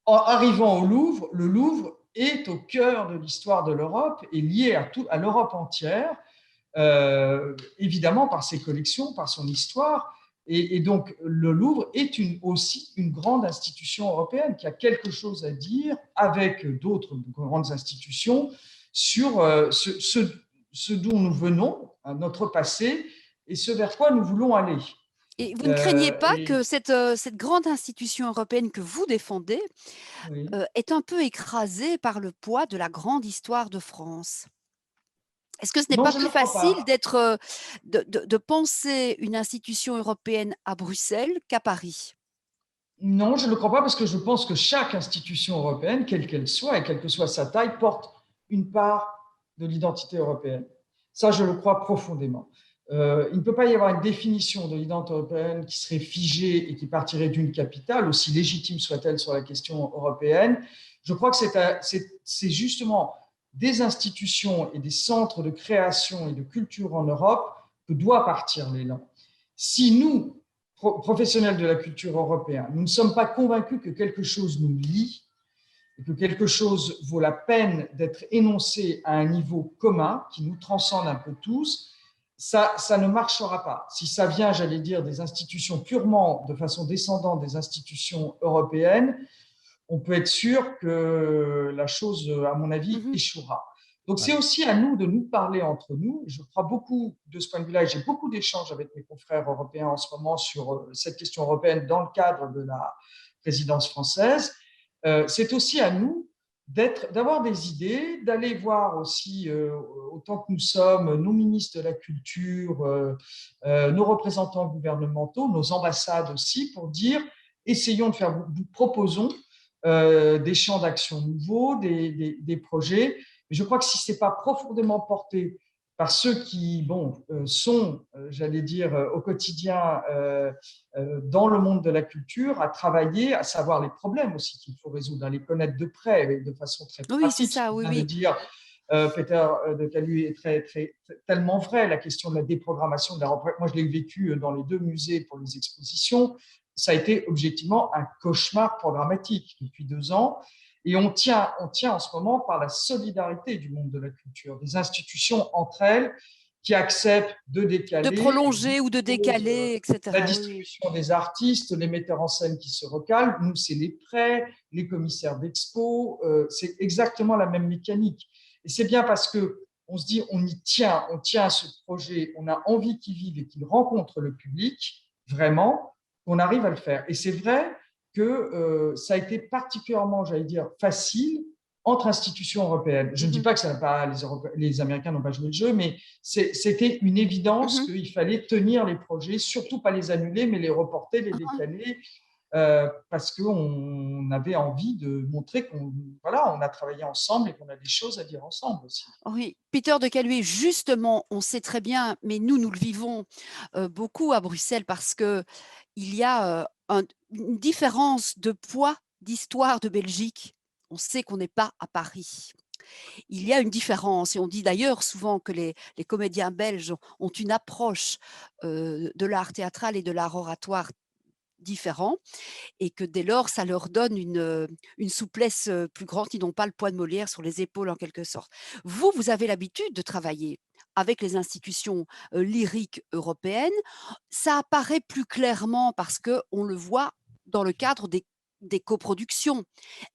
En arrivant au Louvre, le Louvre est au cœur de l'histoire de l'Europe et lié à l'Europe entière, évidemment par ses collections, par son histoire. Et donc, le Louvre est aussi une grande institution européenne qui a quelque chose à dire avec d'autres grandes institutions sur ce dont nous venons, notre passé, et ce vers quoi nous voulons aller. Et vous ne craignez pas que cette grande institution européenne que vous défendez est un peu écrasée par le poids de la grande histoire de France? Est-ce que ce n'est Non, pas je ne plus le crois facile pas. de penser une institution européenne à Bruxelles qu'à Paris? Non, je ne le crois pas parce que je pense que chaque institution européenne, quelle qu'elle soit et quelle que soit sa taille, porte une part de l'identité européenne. Ça, je le crois profondément. Il ne peut pas y avoir une définition de l'identité européenne qui serait figée et qui partirait d'une capitale, aussi légitime soit-elle sur la question européenne. Je crois que c'est justement des institutions et des centres de création et de culture en Europe que doit partir l'élan. Si nous, professionnels de la culture européenne, nous ne sommes pas convaincus que quelque chose nous lie et que quelque chose vaut la peine d'être énoncé à un niveau commun qui nous transcende un peu tous, ça ne marchera pas. Si ça vient, j'allais dire, des institutions purement de façon descendante des institutions européennes, on peut être sûr que la chose, à mon avis, échouera. Donc, c'est aussi à nous de nous parler entre nous. Je crois beaucoup de ce point de vue-là, et j'ai beaucoup d'échanges avec mes confrères européens en ce moment sur cette question européenne dans le cadre de la présidence française. C'est aussi à nous d'avoir des idées, d'aller voir aussi, autant que nous sommes, nos ministres de la Culture, nos représentants gouvernementaux, nos ambassades aussi, pour dire, essayons de faire, nous proposons des champs d'action nouveaux, des projets. Mais je crois que si ce n'est pas profondément porté par ceux qui sont, j'allais dire, au quotidien dans le monde de la culture, à travailler, à savoir les problèmes aussi qu'il faut résoudre, à les connaître de près et de façon très pratique. Oui, c'est ça, oui, oui. De dire, Peter de Caluet est tellement vrai, la question de la déprogrammation de la représentativité. Moi, je l'ai vécu dans les 2 musées pour les expositions. Ça a été objectivement un cauchemar programmatique depuis 2 ans. Et on tient en ce moment par la solidarité du monde de la culture, des institutions entre elles qui acceptent de décaler, de prolonger ou de décaler, etc. La distribution des artistes, les metteurs en scène qui se recalent. Nous, c'est les prêts, les commissaires d'expo. C'est exactement la même mécanique. Et c'est bien parce que on se dit, on tient à ce projet, on a envie qu'il vive et qu'il rencontre le public, vraiment, qu'on arrive à le faire. Et c'est vrai que ça a été particulièrement, j'allais dire, facile entre institutions européennes. Je ne dis pas que ça n'a pas, les Américains n'ont pas joué le jeu, mais c'était une évidence qu'il fallait tenir les projets, surtout pas les annuler, mais les reporter, les décaler, parce qu'on avait envie de montrer qu'on a travaillé ensemble et qu'on a des choses à dire ensemble aussi. Oui, Peter de Caluet, justement, on sait très bien, mais nous le vivons beaucoup à Bruxelles parce qu'il y a une différence de poids d'histoire de Belgique. On sait qu'on n'est pas à Paris. Il y a une différence et on dit d'ailleurs souvent que les comédiens belges ont une approche de l'art théâtral et de l'art oratoire différent et que dès lors, ça leur donne une souplesse plus grande. Ils n'ont pas le poids de Molière sur les épaules en quelque sorte. Vous avez l'habitude de travailler avec les institutions lyriques européennes. Ça apparaît plus clairement parce qu'on le voit dans le cadre des coproductions.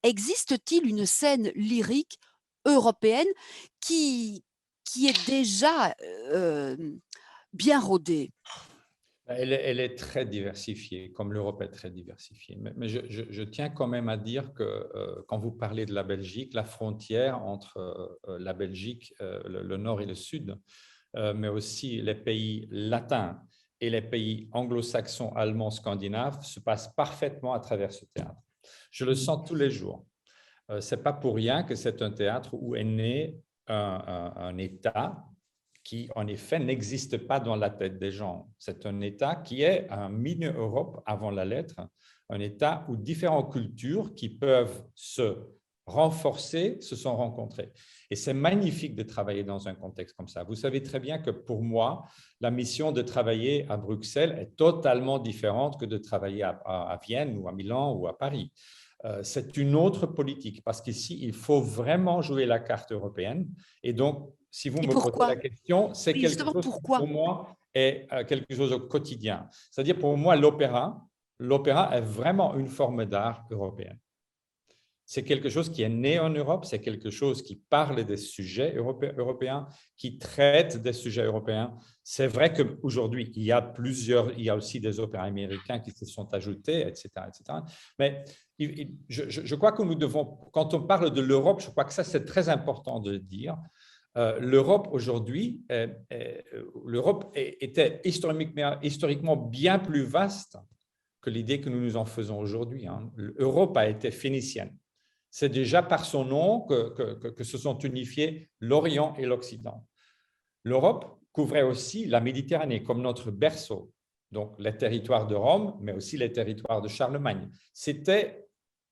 Existe-t-il une scène lyrique européenne qui est déjà bien rodée? Elle est très diversifiée, comme l'Europe est très diversifiée. Mais je tiens quand même à dire que quand vous parlez de la Belgique, la frontière entre la Belgique, le nord et le sud, mais aussi les pays latins et les pays anglo-saxons, allemands, scandinaves, se passe parfaitement à travers ce théâtre. Je le sens tous les jours. Ce n'est pas pour rien que c'est un théâtre où est né un État qui, en effet, n'existe pas dans la tête des gens. C'est un État qui est un mini-Europe avant la lettre, un État où différentes cultures qui peuvent se renforcés se sont rencontrés. Et c'est magnifique de travailler dans un contexte comme ça. Vous savez très bien que pour moi, la mission de travailler à Bruxelles est totalement différente que de travailler à Vienne ou à Milan ou à Paris. C'est une autre politique parce qu'ici, il faut vraiment jouer la carte européenne. Et donc, si vous me posez la question, c'est quelque chose qui, pour moi, est quelque chose au quotidien. C'est-à-dire, pour moi, l'opéra est vraiment une forme d'art européenne. C'est quelque chose qui est né en Europe, c'est quelque chose qui parle des sujets européens, qui traite des sujets européens. C'est vrai qu'aujourd'hui, il y a aussi des opéras américains qui se sont ajoutés, etc. etc. Mais je crois que nous devons, quand on parle de l'Europe, je crois que ça, c'est très important de le dire. L'Europe aujourd'hui, l'Europe était historiquement bien plus vaste que l'idée que nous nous en faisons aujourd'hui. L'Europe a été phénicienne. C'est déjà par son nom que se sont unifiés l'Orient et l'Occident. L'Europe couvrait aussi la Méditerranée comme notre berceau, donc les territoires de Rome, mais aussi les territoires de Charlemagne.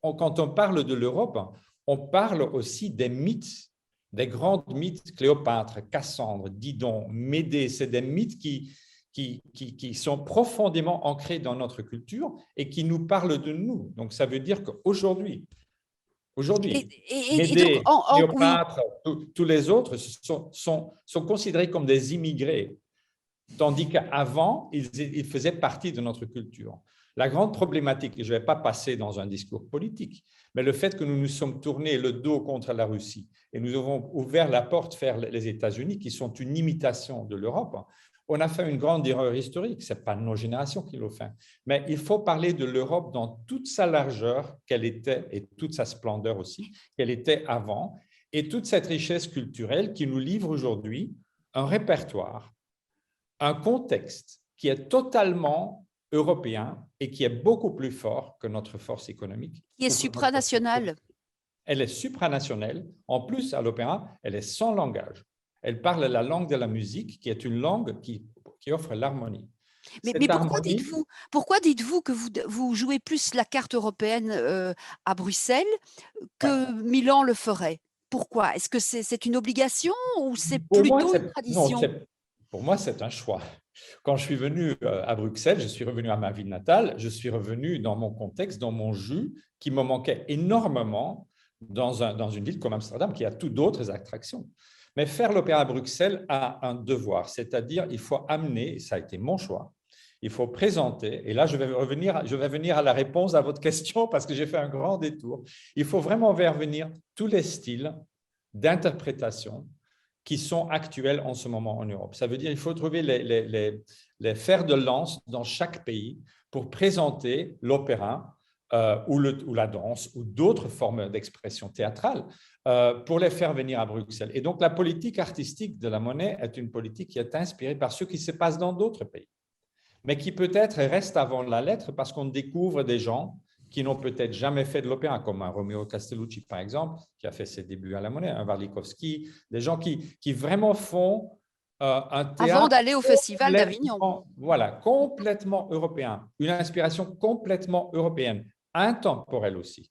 Quand on parle de l'Europe, on parle aussi des mythes, des grands mythes, Cléopâtre, Cassandre, Didon, Médée. C'est des mythes qui sont profondément ancrés dans notre culture et qui nous parlent de nous. Donc, ça veut dire qu'aujourd'hui, Médée, Cléopâtre, tous les autres sont considérés comme des immigrés, tandis qu'avant, ils faisaient partie de notre culture. La grande problématique, et je ne vais pas passer dans un discours politique, mais le fait que nous nous sommes tournés le dos contre la Russie et nous avons ouvert la porte vers les États-Unis, qui sont une imitation de l'Europe, on a fait une grande erreur historique. Ce n'est pas nos générations qui l'ont fait. Mais il faut parler de l'Europe dans toute sa largeur qu'elle était, et toute sa splendeur aussi, qu'elle était avant, et toute cette richesse culturelle qui nous livre aujourd'hui un répertoire, un contexte qui est totalement européen et qui est beaucoup plus fort que notre force économique. Qui est supranationale. Elle est supranationale. En plus, à l'opéra, elle est sans langage. Elle parle la langue de la musique, qui est une langue qui offre l'harmonie. Mais pourquoi dites-vous que vous jouez plus la carte européenne à Bruxelles que Milan le ferait? Pourquoi? Est-ce que c'est une obligation ou c'est plutôt une tradition? Non, pour moi, c'est un choix. Quand je suis venu à Bruxelles, je suis revenu à ma ville natale, je suis revenu dans mon contexte, dans mon jus, qui me manquait énormément dans une ville comme Amsterdam, qui a toutes d'autres attractions. Mais faire l'opéra à Bruxelles a un devoir, c'est-à-dire il faut amener, et ça a été mon choix, il faut présenter, et là je vais venir à la réponse à votre question parce que j'ai fait un grand détour, il faut vraiment faire venir tous les styles d'interprétation qui sont actuels en ce moment en Europe. Ça veut dire qu'il faut trouver les fers de lance dans chaque pays pour présenter l'opéra ou la danse ou d'autres formes d'expression théâtrale pour les faire venir à Bruxelles. Et donc, la politique artistique de la Monnaie est une politique qui est inspirée par ce qui se passe dans d'autres pays, mais qui peut-être reste avant la lettre parce qu'on découvre des gens qui n'ont peut-être jamais fait de l'opéra, comme un Romeo Castellucci, par exemple, qui a fait ses débuts à la Monnaie, un Warlikowski, des gens qui vraiment font un théâtre… Avant d'aller au Festival d'Avignon. Voilà, complètement européen, une inspiration complètement européenne, intemporelle aussi,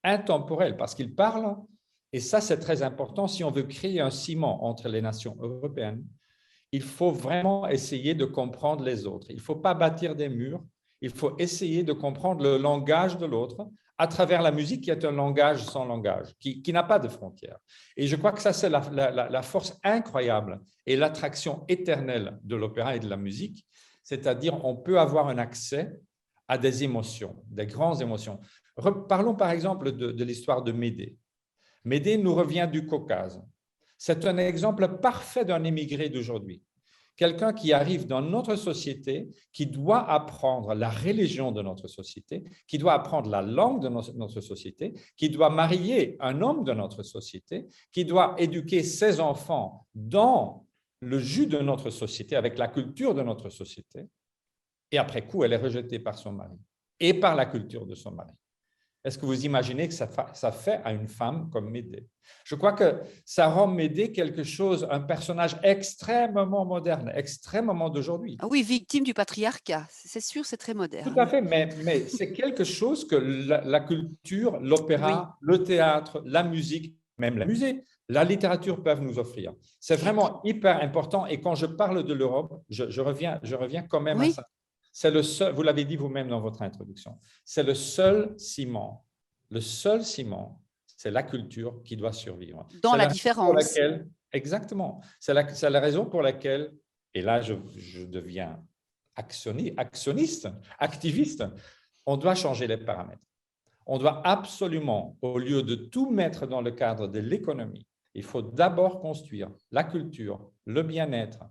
intemporelle, parce qu'ils parlent, et ça c'est très important, si on veut créer un ciment entre les nations européennes, il faut vraiment essayer de comprendre les autres. Il ne faut pas bâtir des murs, il faut essayer de comprendre le langage de l'autre à travers la musique qui est un langage sans langage, qui n'a pas de frontières. Et je crois que ça, c'est la force incroyable et l'attraction éternelle de l'opéra et de la musique, c'est-à-dire on peut avoir un accès à des émotions, des grandes émotions. Parlons par exemple de l'histoire de Médée. Médée nous revient du Caucase. C'est un exemple parfait d'un émigré d'aujourd'hui. Quelqu'un qui arrive dans notre société, qui doit apprendre la religion de notre société, qui doit apprendre la langue de notre société, qui doit marier un homme de notre société, qui doit éduquer ses enfants dans le jus de notre société, avec la culture de notre société. Et après coup, elle est rejetée par son mari et par la culture de son mari. Est-ce que vous imaginez que ça fait à une femme comme Médée? Je crois que ça rend Médée quelque chose, un personnage extrêmement moderne, extrêmement d'aujourd'hui. Ah oui, victime du patriarcat, c'est sûr, c'est très Tout moderne. à fait, mais c'est quelque chose que la culture, l'opéra, le théâtre, la musique, même la musée, la littérature peuvent nous offrir. C'est vraiment hyper important. Et quand je parle de l'Europe, je reviens quand même à Oui, ça. C'est le seul, vous l'avez dit vous-même dans votre introduction, c'est le seul ciment, c'est la culture qui doit survivre. dans C'est la la raison pour différence. laquelle, exactement, c'est la raison pour laquelle, et là je deviens actionniste, activiste, on doit changer les paramètres. On doit absolument, au lieu de tout mettre dans le cadre de l'économie, il faut d'abord construire la culture, le bien-être,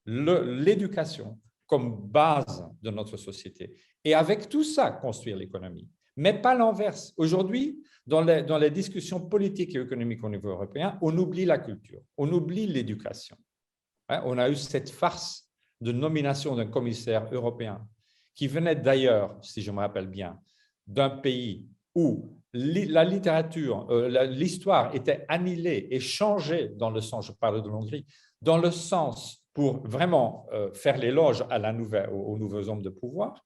l'éducation comme base de notre société. Et avec tout ça, construire l'économie. Mais pas l'inverse. Aujourd'hui, dans les discussions politiques et économiques au niveau européen, on oublie la culture, on oublie l'éducation. On a eu cette farce de nomination d'un commissaire européen qui venait d'ailleurs, si je me rappelle bien, d'un pays où la littérature, l'histoire était annihilée et changée dans le sens, je parle de l'Hongrie, dans le sens pour vraiment faire l'éloge aux nouveaux hommes de pouvoir.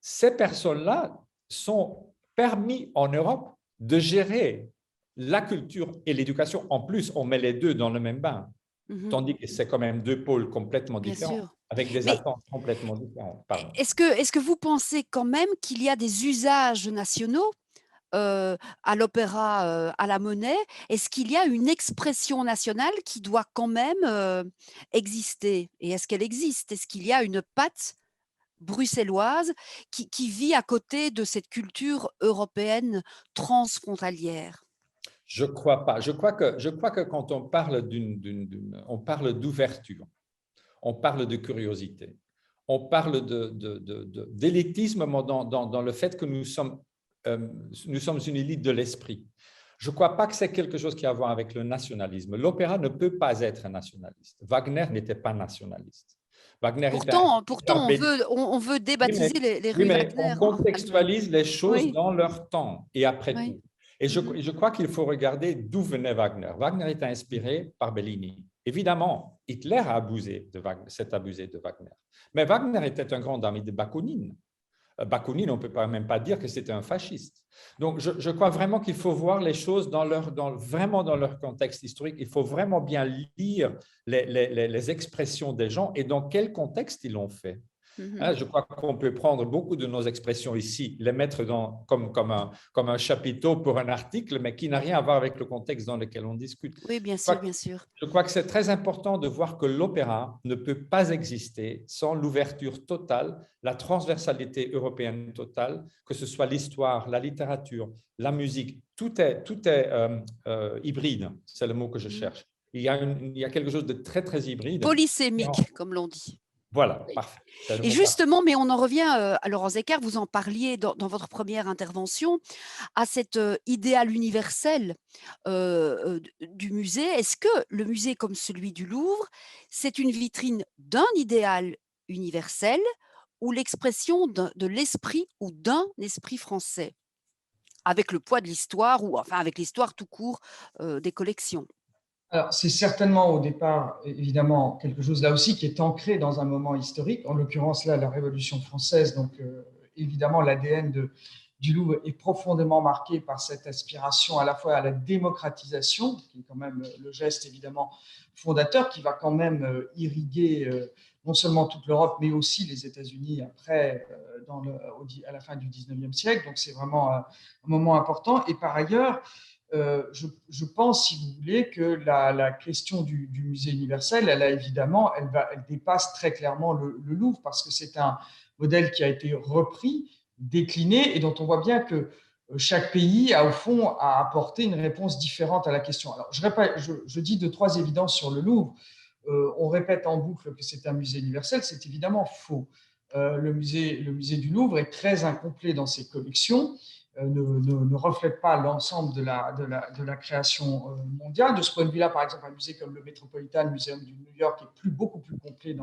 Ces personnes-là sont permis en Europe de gérer la culture et l'éducation. En plus, on met les deux dans le même bain. Tandis que c'est quand même deux pôles complètement Bien différents, sûr. avec des Mais attentes complètement différentes. Pardon. est-ce que vous pensez quand même qu'il y a des usages nationaux à l'opéra, à la Monnaie? Est-ce qu'il y a une expression nationale qui doit quand même exister? Et est-ce qu'elle existe? Est-ce qu'il y a une patte bruxelloise qui vit à côté de cette culture européenne transfrontalière? Je ne crois pas. Je crois que quand on parle on parle d'ouverture, on parle de curiosité, on parle d'élitisme dans le fait que nous sommes une élite de l'esprit. Je ne crois pas que c'est quelque chose qui a à voir avec le nationalisme. L'opéra ne peut pas être nationaliste. Wagner n'était pas nationaliste. Wagner Pourtant on veut débaptiser les oui, rues mais Wagner on en Allemagne. contextualise les choses Oui, dans leur temps et après oui. coup. Et je crois qu'il faut regarder d'où venait Wagner. Wagner est inspiré par Bellini. Évidemment, Hitler a s'est abusé de Wagner. Mais Wagner était un grand ami de Bakounine. Bakounine, on ne peut même pas dire que c'était un fasciste. Donc, je crois vraiment qu'il faut voir les choses vraiment dans leur contexte historique. Il faut vraiment bien lire les expressions des gens et dans quel contexte ils l'ont fait. Je crois qu'on peut prendre beaucoup de nos expressions ici, les mettre comme un chapiteau pour un article, mais qui n'a rien à voir avec le contexte dans lequel on discute. Oui, bien sûr, bien sûr. Je crois que c'est très important de voir que l'opéra ne peut pas exister sans l'ouverture totale, la transversalité européenne totale, que ce soit l'histoire, la littérature, la musique, tout est hybride, c'est le mot que je cherche. Il y a quelque chose de très, très hybride. Polysémique, comme l'on dit. Voilà, parfait. Et justement, mais on en revient, à Laurence Descartes, vous en parliez dans votre première intervention, à cet idéal universel du musée. Est-ce que le musée comme celui du Louvre, c'est une vitrine d'un idéal universel ou l'expression de l'esprit ou d'un esprit français, avec le poids de l'histoire ou enfin avec l'histoire tout court des collections? Alors, c'est certainement au départ, évidemment, quelque chose là aussi qui est ancré dans un moment historique, en l'occurrence là, la Révolution française. Donc, évidemment, l'ADN du Louvre est profondément marqué par cette aspiration à la fois à la démocratisation, qui est quand même le geste évidemment fondateur, qui va quand même irriguer non seulement toute l'Europe, mais aussi les États-Unis après, à la fin du 19e siècle. Donc, c'est vraiment un moment important. Et par ailleurs, je pense, si vous voulez, que la question du musée universel, elle dépasse très clairement le Louvre, parce que c'est un modèle qui a été repris, décliné, et dont on voit bien que chaque pays a, au fond, apporté une réponse différente à la question. Alors, je dis deux, trois évidences sur le Louvre. On répète en boucle que c'est un musée universel, c'est évidemment faux. Le musée du Louvre est très incomplet dans ses collections. Ne reflète pas l'ensemble de la création mondiale. De ce point de vue-là, par exemple, un musée comme le Metropolitan Museum de New York est beaucoup plus complet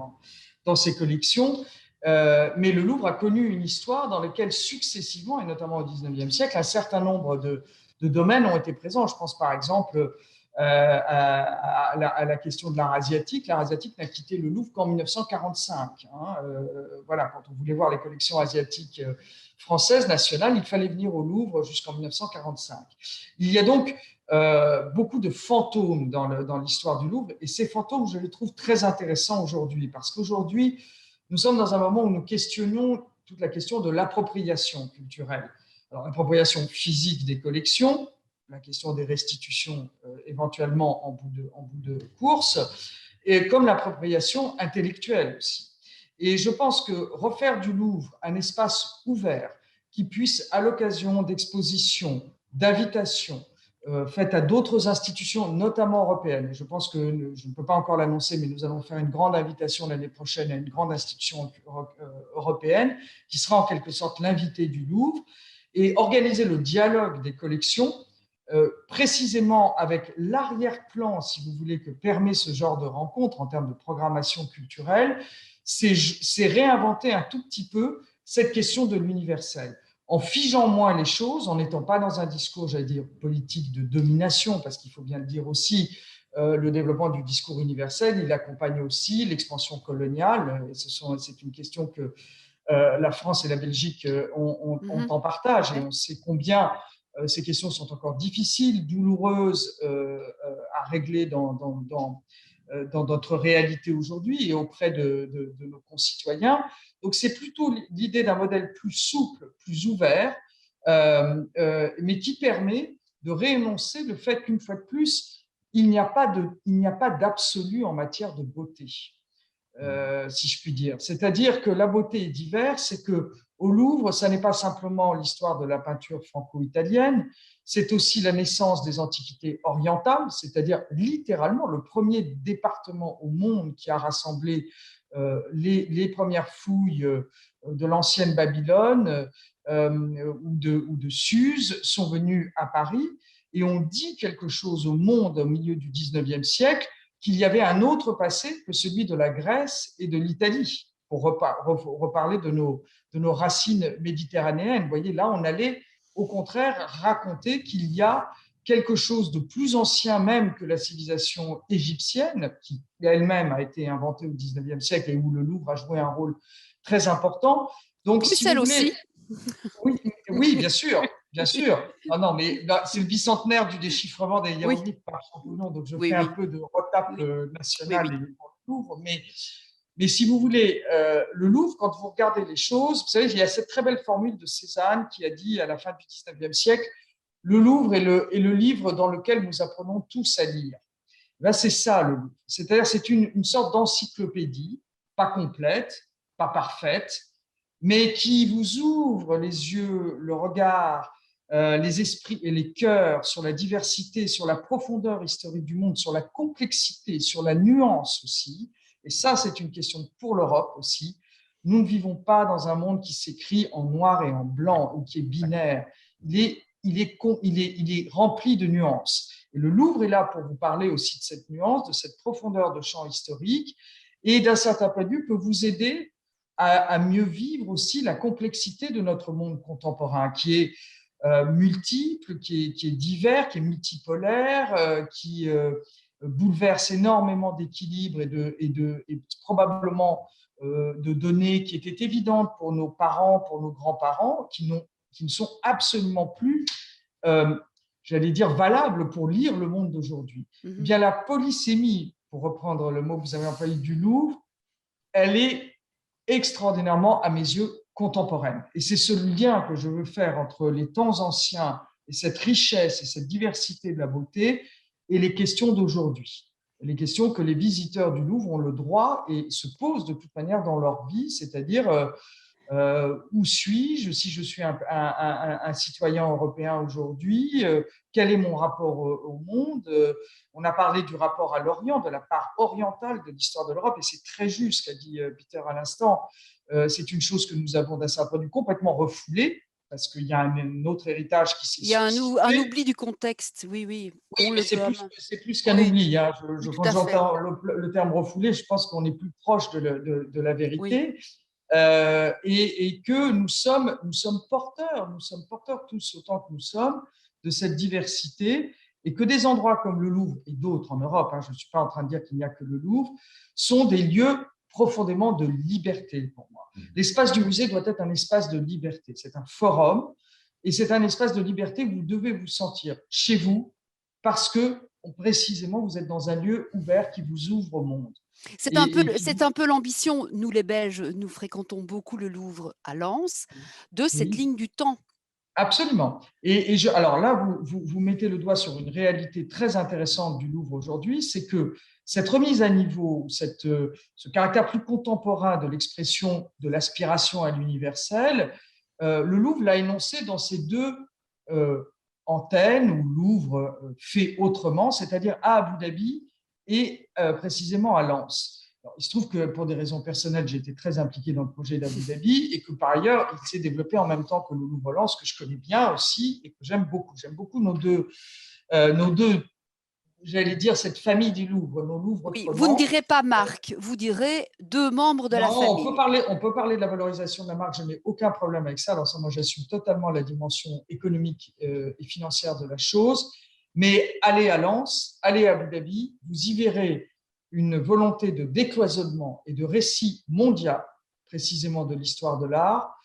dans ses collections. Mais le Louvre a connu une histoire dans laquelle successivement, et notamment au XIXe siècle, un certain nombre de domaines ont été présents. Je pense par exemple à la question de l'art asiatique. L'art asiatique n'a quitté le Louvre qu'en 1945. Voilà, quand on voulait voir les collections asiatiques françaises nationales, il fallait venir au Louvre jusqu'en 1945. Il y a donc beaucoup de fantômes dans l'histoire du Louvre, et ces fantômes, je les trouve très intéressants aujourd'hui, parce qu'aujourd'hui, nous sommes dans un moment où nous questionnons toute la question de l'appropriation culturelle. Alors, l'appropriation physique des collections, la question des restitutions éventuellement en bout de course, et comme l'appropriation intellectuelle aussi. Et je pense que refaire du Louvre un espace ouvert qui puisse, à l'occasion d'expositions, d'invitations, faites à d'autres institutions, notamment européennes. Je pense que je ne peux pas encore l'annoncer, mais nous allons faire une grande invitation l'année prochaine à une grande institution européenne qui sera en quelque sorte l'invité du Louvre, et organiser le dialogue des collections précisément avec l'arrière-plan, si vous voulez, que permet ce genre de rencontre en termes de programmation culturelle, c'est réinventer un tout petit peu cette question de l'universel, en figeant moins les choses, en n'étant pas dans un discours, j'allais dire, politique de domination, parce qu'il faut bien le dire aussi, le développement du discours universel, il accompagne aussi l'expansion coloniale, et c'est une question que la France et la Belgique ont en partage, et on sait combien ces questions sont encore difficiles, douloureuses à régler dans notre réalité aujourd'hui et auprès de nos concitoyens. Donc, c'est plutôt l'idée d'un modèle plus souple, plus ouvert, mais qui permet de réénoncer le fait qu'une fois de plus, il n'y a pas d'absolu en matière de beauté, si je puis dire. C'est-à-dire que la beauté est diverse, c'est qu'au Louvre, ça n'est pas simplement l'histoire de la peinture franco-italienne, c'est aussi la naissance des antiquités orientales, c'est-à-dire littéralement le premier département au monde qui a rassemblé les premières fouilles de l'ancienne Babylone ou de Suse sont venues à Paris, et on dit quelque chose au monde au milieu du 19e siècle, qu'il y avait un autre passé que celui de la Grèce et de l'Italie, pour reparler de nos racines méditerranéennes. Vous voyez, là, on allait au contraire raconter qu'il y a quelque chose de plus ancien même que la civilisation égyptienne, qui elle-même a été inventée au XIXe siècle et où le Louvre a joué un rôle très important. Donc, Bruxelles si vous voulez, aussi. oui, bien sûr. Bien sûr. Ah non, mais c'est le bicentenaire du déchiffrement des hiéroglyphes par Champollion, donc je fais un peu de retape national et pour le Louvre. Mais si vous voulez, le Louvre, quand vous regardez les choses, vous savez, il y a cette très belle formule de Cézanne qui a dit à la fin du XIXe siècle, le Louvre est le livre dans lequel nous apprenons tous à lire. Là, c'est ça le Louvre. C'est-à-dire, c'est une sorte d'encyclopédie, pas complète, pas parfaite, mais qui vous ouvre les yeux, le regard, les esprits et les cœurs sur la diversité, sur la profondeur historique du monde, sur la complexité, sur la nuance aussi. Et ça, c'est une question pour l'Europe aussi. Nous ne vivons pas dans un monde qui s'écrit en noir et en blanc ou qui est binaire. Il est rempli de nuances. Et le Louvre est là pour vous parler aussi de cette nuance, de cette profondeur de champ historique, et d'un certain point de vue peut vous aider à mieux vivre aussi la complexité de notre monde contemporain, qui est multiple, qui est divers, qui est multipolaire, qui bouleverse énormément d'équilibres et probablement de données qui étaient évidentes pour nos parents, pour nos grands-parents, qui ne sont absolument plus, j'allais dire, valables pour lire le monde d'aujourd'hui. Eh bien, la polysémie, pour reprendre le mot que vous avez employé du Louvre, elle est extraordinairement, à mes yeux, contemporaine. Et c'est ce lien que je veux faire entre les temps anciens et cette richesse et cette diversité de la beauté et les questions d'aujourd'hui. Les questions que les visiteurs du Louvre ont le droit et se posent de toute manière dans leur vie, c'est-à-dire où suis-je si je suis un citoyen européen aujourd'hui, quel est mon rapport au monde. On a parlé du rapport à l'Orient, de la part orientale de l'histoire de l'Europe, et c'est très juste ce qu'a dit Peter à l'instant. C'est une chose que nous avons d'un certain point de vue complètement refoulée, parce qu'il y a un autre héritage qui s'est Il y a un oubli du contexte, oui. C'est plus qu'un oubli. Hein. Quand j'entends le terme refoulé, je pense qu'on est plus proche de la vérité. et que nous sommes porteurs tous autant que nous sommes de cette diversité, et que des endroits comme le Louvre et d'autres en Europe, je ne suis pas en train de dire qu'il n'y a que le Louvre, sont des lieux profondément de liberté pour moi. L'espace du musée doit être un espace de liberté. C'est un forum et c'est un espace de liberté où vous devez vous sentir chez vous parce que précisément vous êtes dans un lieu ouvert qui vous ouvre au monde. C'est un peu l'ambition. Nous, les Belges, nous fréquentons beaucoup le Louvre à Lens, de cette ligne du temps. Absolument. Alors là, vous mettez le doigt sur une réalité très intéressante du Louvre aujourd'hui, c'est que cette remise à niveau, ce caractère plus contemporain de l'expression de l'aspiration à l'universel, le Louvre l'a énoncé dans ces deux antennes où Louvre fait autrement, c'est-à-dire à Abu Dhabi et précisément à Lens. Alors, il se trouve que pour des raisons personnelles, j'ai été très impliqué dans le projet d'Abu Dhabi et que par ailleurs, il s'est développé en même temps que le Louvre-Lens, que je connais bien aussi et que j'aime beaucoup. J'aime beaucoup nos deux, j'allais dire, cette famille du Louvre, nos Louvres. Oui, vous ne direz pas marque, vous direz deux membres de la famille. On peut parler de la valorisation de la marque, je n'ai aucun problème avec ça. Alors ça, moi, j'assume totalement la dimension économique et financière de la chose. Mais allez à Lens, allez à Abu Dhabi, vous y verrez une volonté de décloisonnement et de récit mondial, précisément de l'histoire de l'art,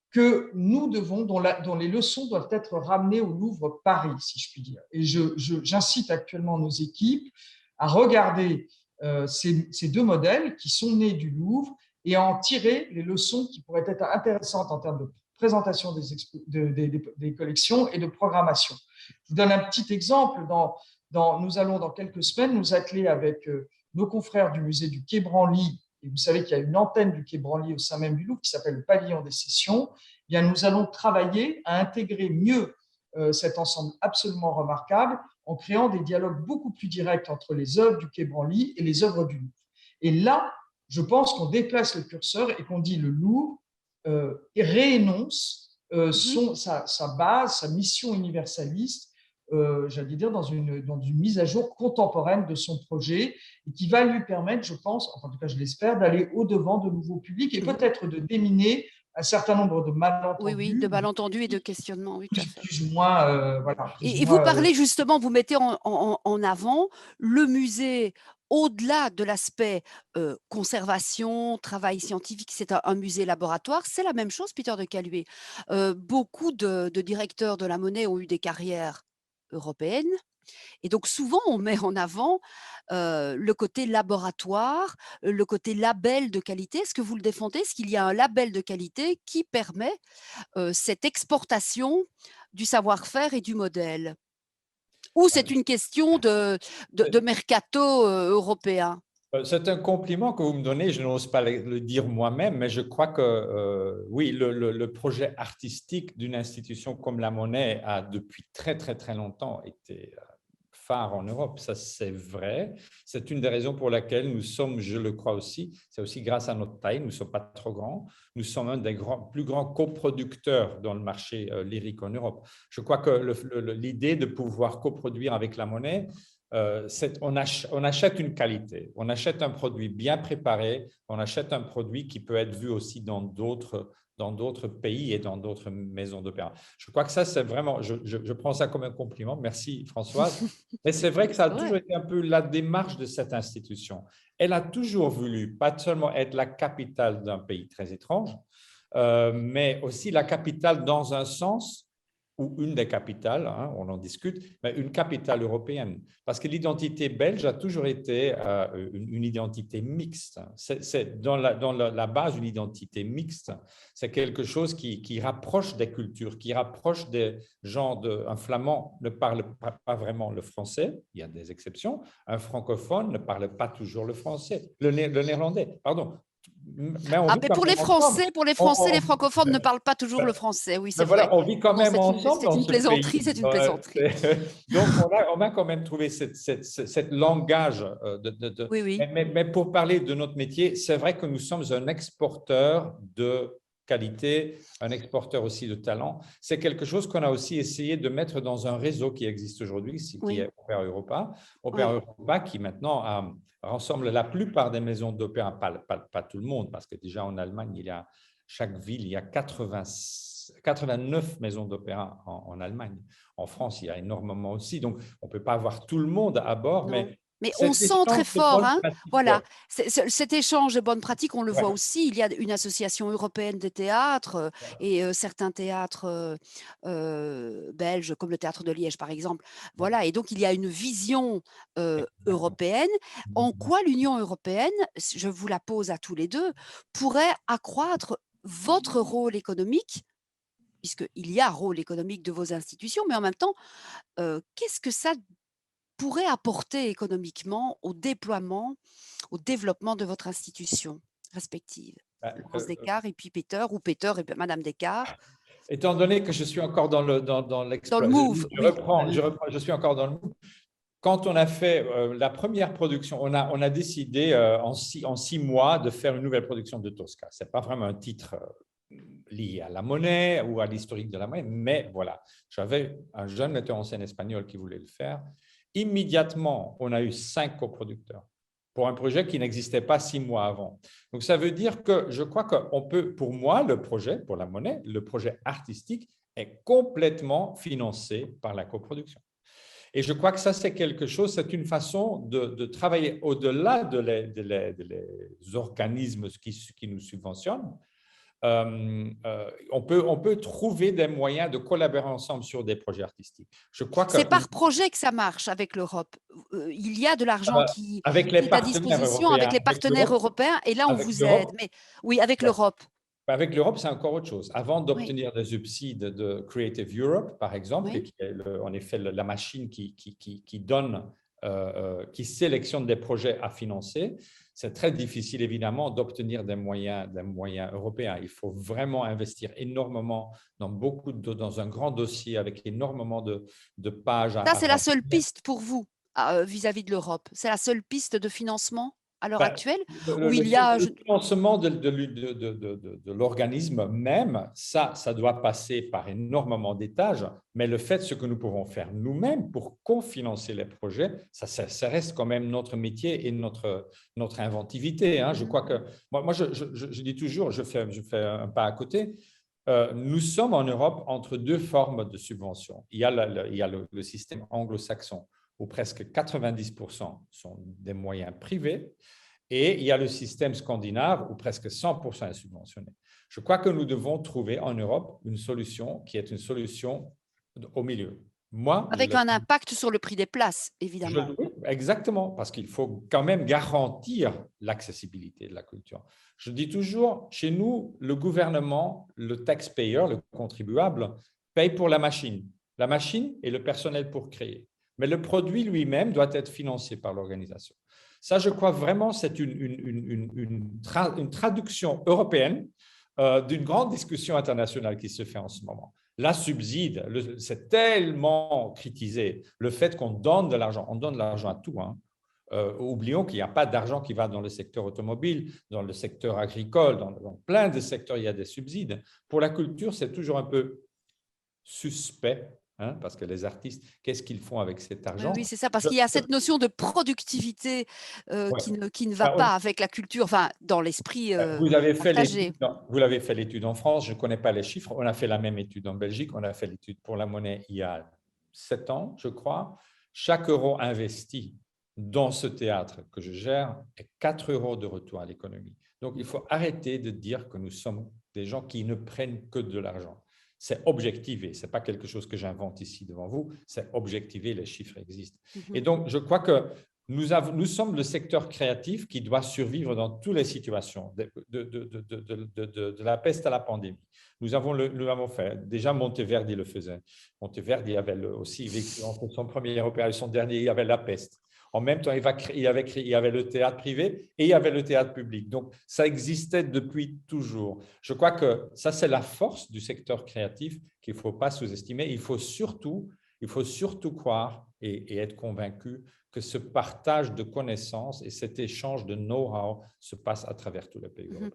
que nous devons, dont les leçons doivent être ramenées au Louvre Paris, si je puis dire. Et j'incite actuellement nos équipes à regarder ces deux modèles qui sont nés du Louvre et à en tirer les leçons qui pourraient être intéressantes en termes de présentation des collections et de programmation. Je vous donne un petit exemple. Nous allons dans quelques semaines nous atteler avec nos confrères du musée du Quai Branly, et vous savez qu'il y a une antenne du Quai Branly au sein même du Louvre qui s'appelle le pavillon des sessions. Eh bien, nous allons travailler à intégrer mieux cet ensemble absolument remarquable en créant des dialogues beaucoup plus directs entre les œuvres du Quai Branly et les œuvres du Louvre. Et là, je pense qu'on déplace le curseur et qu'on dit le Louvre réénonce sa base, sa mission universaliste, j'allais dire, dans une mise à jour contemporaine de son projet et qui va lui permettre, je pense, en tout cas je l'espère, d'aller au-devant de nouveaux publics et peut-être de déminer un certain nombre de malentendus. Oui, de malentendus et de questionnements. Oui, plus ou moins. Voilà, et vous parlez justement, vous mettez en avant le musée. Au-delà de l'aspect conservation, travail scientifique, c'est un musée laboratoire, c'est la même chose, Peter de Caluet. Beaucoup de directeurs de la Monnaie ont eu des carrières européennes. Et donc, souvent, on met en avant le côté laboratoire, le côté label de qualité. Est-ce que vous le défendez? Est-ce qu'il y a un label de qualité qui permet cette exportation du savoir-faire et du modèle? Ou c'est une question de mercato européen? C'est un compliment que vous me donnez, je n'ose pas le dire moi-même, mais je crois que oui, le projet artistique d'une institution comme la Monnaie a depuis très, très, très longtemps été phare en Europe. Ça, c'est vrai. C'est une des raisons pour laquelle nous sommes, je le crois aussi, c'est aussi grâce à notre taille, nous ne sommes pas trop grands, nous sommes un des plus grands coproducteurs dans le marché lyrique en Europe. Je crois que l'idée de pouvoir coproduire avec la Monnaie, on achète une qualité, on achète un produit bien préparé, on achète un produit qui peut être vu aussi dans d'autres pays et dans d'autres maisons d'opéra. Je crois que ça, c'est vraiment, je prends ça comme un compliment. Merci Françoise. Mais c'est vrai que ça a toujours été un peu la démarche de cette institution. Elle a toujours voulu, pas seulement être la capitale d'un pays très étrange, mais aussi la capitale dans un sens, ou une des capitales, on en discute, mais une capitale européenne. Parce que l'identité belge a toujours été une identité mixte. C'est dans la base une identité mixte. C'est quelque chose qui rapproche des cultures, qui rapproche des gens. Un flamand ne parle pas vraiment le français, il y a des exceptions. Un francophone ne parle pas toujours le français, le néerlandais, pardon. Mais pour les Français, les francophones ne parlent pas toujours le français. Oui, c'est vrai. Voilà, on vit quand même ensemble. C'est une plaisanterie, c'est une plaisanterie. Donc, on a quand même trouvé cette langage. Oui. Mais pour parler de notre métier, c'est vrai que nous sommes un exporteur de qualité, un exporteur aussi de talent. C'est quelque chose qu'on a aussi essayé de mettre dans un réseau qui existe aujourd'hui, qui est Opéra Europa. Opéra Europa qui maintenant rassemble la plupart des maisons d'opéra, pas tout le monde, parce que déjà en Allemagne, chaque ville, il y a 89 maisons d'opéra en Allemagne. En France, il y a énormément aussi. Donc, on ne peut pas avoir tout le monde à bord, mais on sent très fort, hein, voilà, cet échange de bonnes pratiques, on le voit aussi. Il y a une association européenne des théâtres et certains théâtres belges, comme le Théâtre de Liège, par exemple. Voilà, et donc il y a une vision européenne. En quoi l'Union européenne, je vous la pose à tous les deux, pourrait accroître votre rôle économique, puisqu'il y a un rôle économique de vos institutions, mais en même temps, qu'est-ce que ça pourrait apporter économiquement au déploiement, au développement de votre institution respective? Laurence Descartes et puis Peter, ou Peter et Madame Descartes. Étant donné que je suis encore dans le move, je suis encore dans le move. Quand on a fait la première production, on a décidé en 6 mois de faire une nouvelle production de Tosca. Ce n'est pas vraiment un titre lié à la monnaie ou à l'historique de la monnaie, mais voilà, j'avais un jeune metteur en scène espagnol qui voulait le faire. Immédiatement, on a eu 5 coproducteurs pour un projet qui n'existait pas 6 mois avant. Donc, ça veut dire que je crois qu'on peut, pour moi, le projet, pour la monnaie, le projet artistique est complètement financé par la coproduction. Et je crois que ça, c'est quelque chose, c'est une façon de travailler au-delà des organismes qui nous subventionnent. On peut trouver des moyens de collaborer ensemble sur des projets artistiques. C'est par projet que ça marche avec l'Europe. Il y a de l'argent qui est à disposition avec les partenaires européens, et là, on vous aide. Mais oui, avec l'Europe. Avec l'Europe, c'est encore autre chose. Avant d'obtenir des subsides de Creative Europe, par exemple, qui est en effet la machine qui sélectionne des projets à financer, c'est très difficile, évidemment, d'obtenir des moyens européens. Il faut vraiment investir énormément dans un grand dossier avec énormément de pages. Ça, c'est la seule piste pour vous vis-à-vis de l'Europe. C'est la seule piste de financement à l'heure actuelle, où il y a… Le financement de l'organisme même, ça doit passer par énormément d'étages, mais le fait, ce que nous pouvons faire nous-mêmes pour cofinancer les projets, ça reste quand même notre métier et notre inventivité. Hein. Je crois que, moi je dis toujours, je fais un pas à côté. Nous sommes en Europe entre 2 formes de subventions. Il y a le système anglo-saxon, où presque 90% sont des moyens privés, et il y a le système scandinave où presque 100% est subventionné. Je crois que nous devons trouver en Europe une solution qui est une solution au milieu. Avec un impact sur le prix des places, évidemment. Exactement, parce qu'il faut quand même garantir l'accessibilité de la culture. Je dis toujours, chez nous, le gouvernement, le taxpayer, le contribuable, paye pour la machine et le personnel pour créer. Mais le produit lui-même doit être financé par l'organisation. Ça, je crois vraiment, c'est une traduction européenne d'une grande discussion internationale qui se fait en ce moment. La subside, c'est tellement critisé, le fait qu'on donne de l'argent, on donne de l'argent à tout. Hein. Oublions qu'il n'y a pas d'argent qui va dans le secteur automobile, dans le secteur agricole, dans plein de secteurs, il y a des subsides. Pour la culture, c'est toujours un peu suspect. Hein, parce que les artistes, qu'est-ce qu'ils font avec cet argent? Oui, c'est ça, parce qu'il y a cette notion de productivité qui ne va pas avec la culture, enfin, dans l'esprit partagé. Vous l'avez fait l'étude en France, je ne connais pas les chiffres, on a fait la même étude en Belgique, on a fait l'étude pour la monnaie il y a 7 ans, je crois. Chaque euro investi dans ce théâtre que je gère est 4 € de retour à l'économie. Donc, il faut arrêter de dire que nous sommes des gens qui ne prennent que de l'argent. C'est objectivé, ce n'est pas quelque chose que j'invente ici devant vous, c'est objectivé, les chiffres existent. Et donc, je crois que nous sommes le secteur créatif qui doit survivre dans toutes les situations, de la peste à la pandémie. Nous l'avons fait. Déjà, Monteverdi le faisait. Monteverdi avait aussi vécu entre son premier opéra et son dernier, il y avait la peste. En même temps, il y avait le théâtre privé et il y avait le théâtre public. Donc, ça existait depuis toujours. Je crois que ça, c'est la force du secteur créatif qu'il ne faut pas sous-estimer. Il faut surtout croire et être convaincu que ce partage de connaissances et cet échange de know-how se passe à travers tous les pays européens.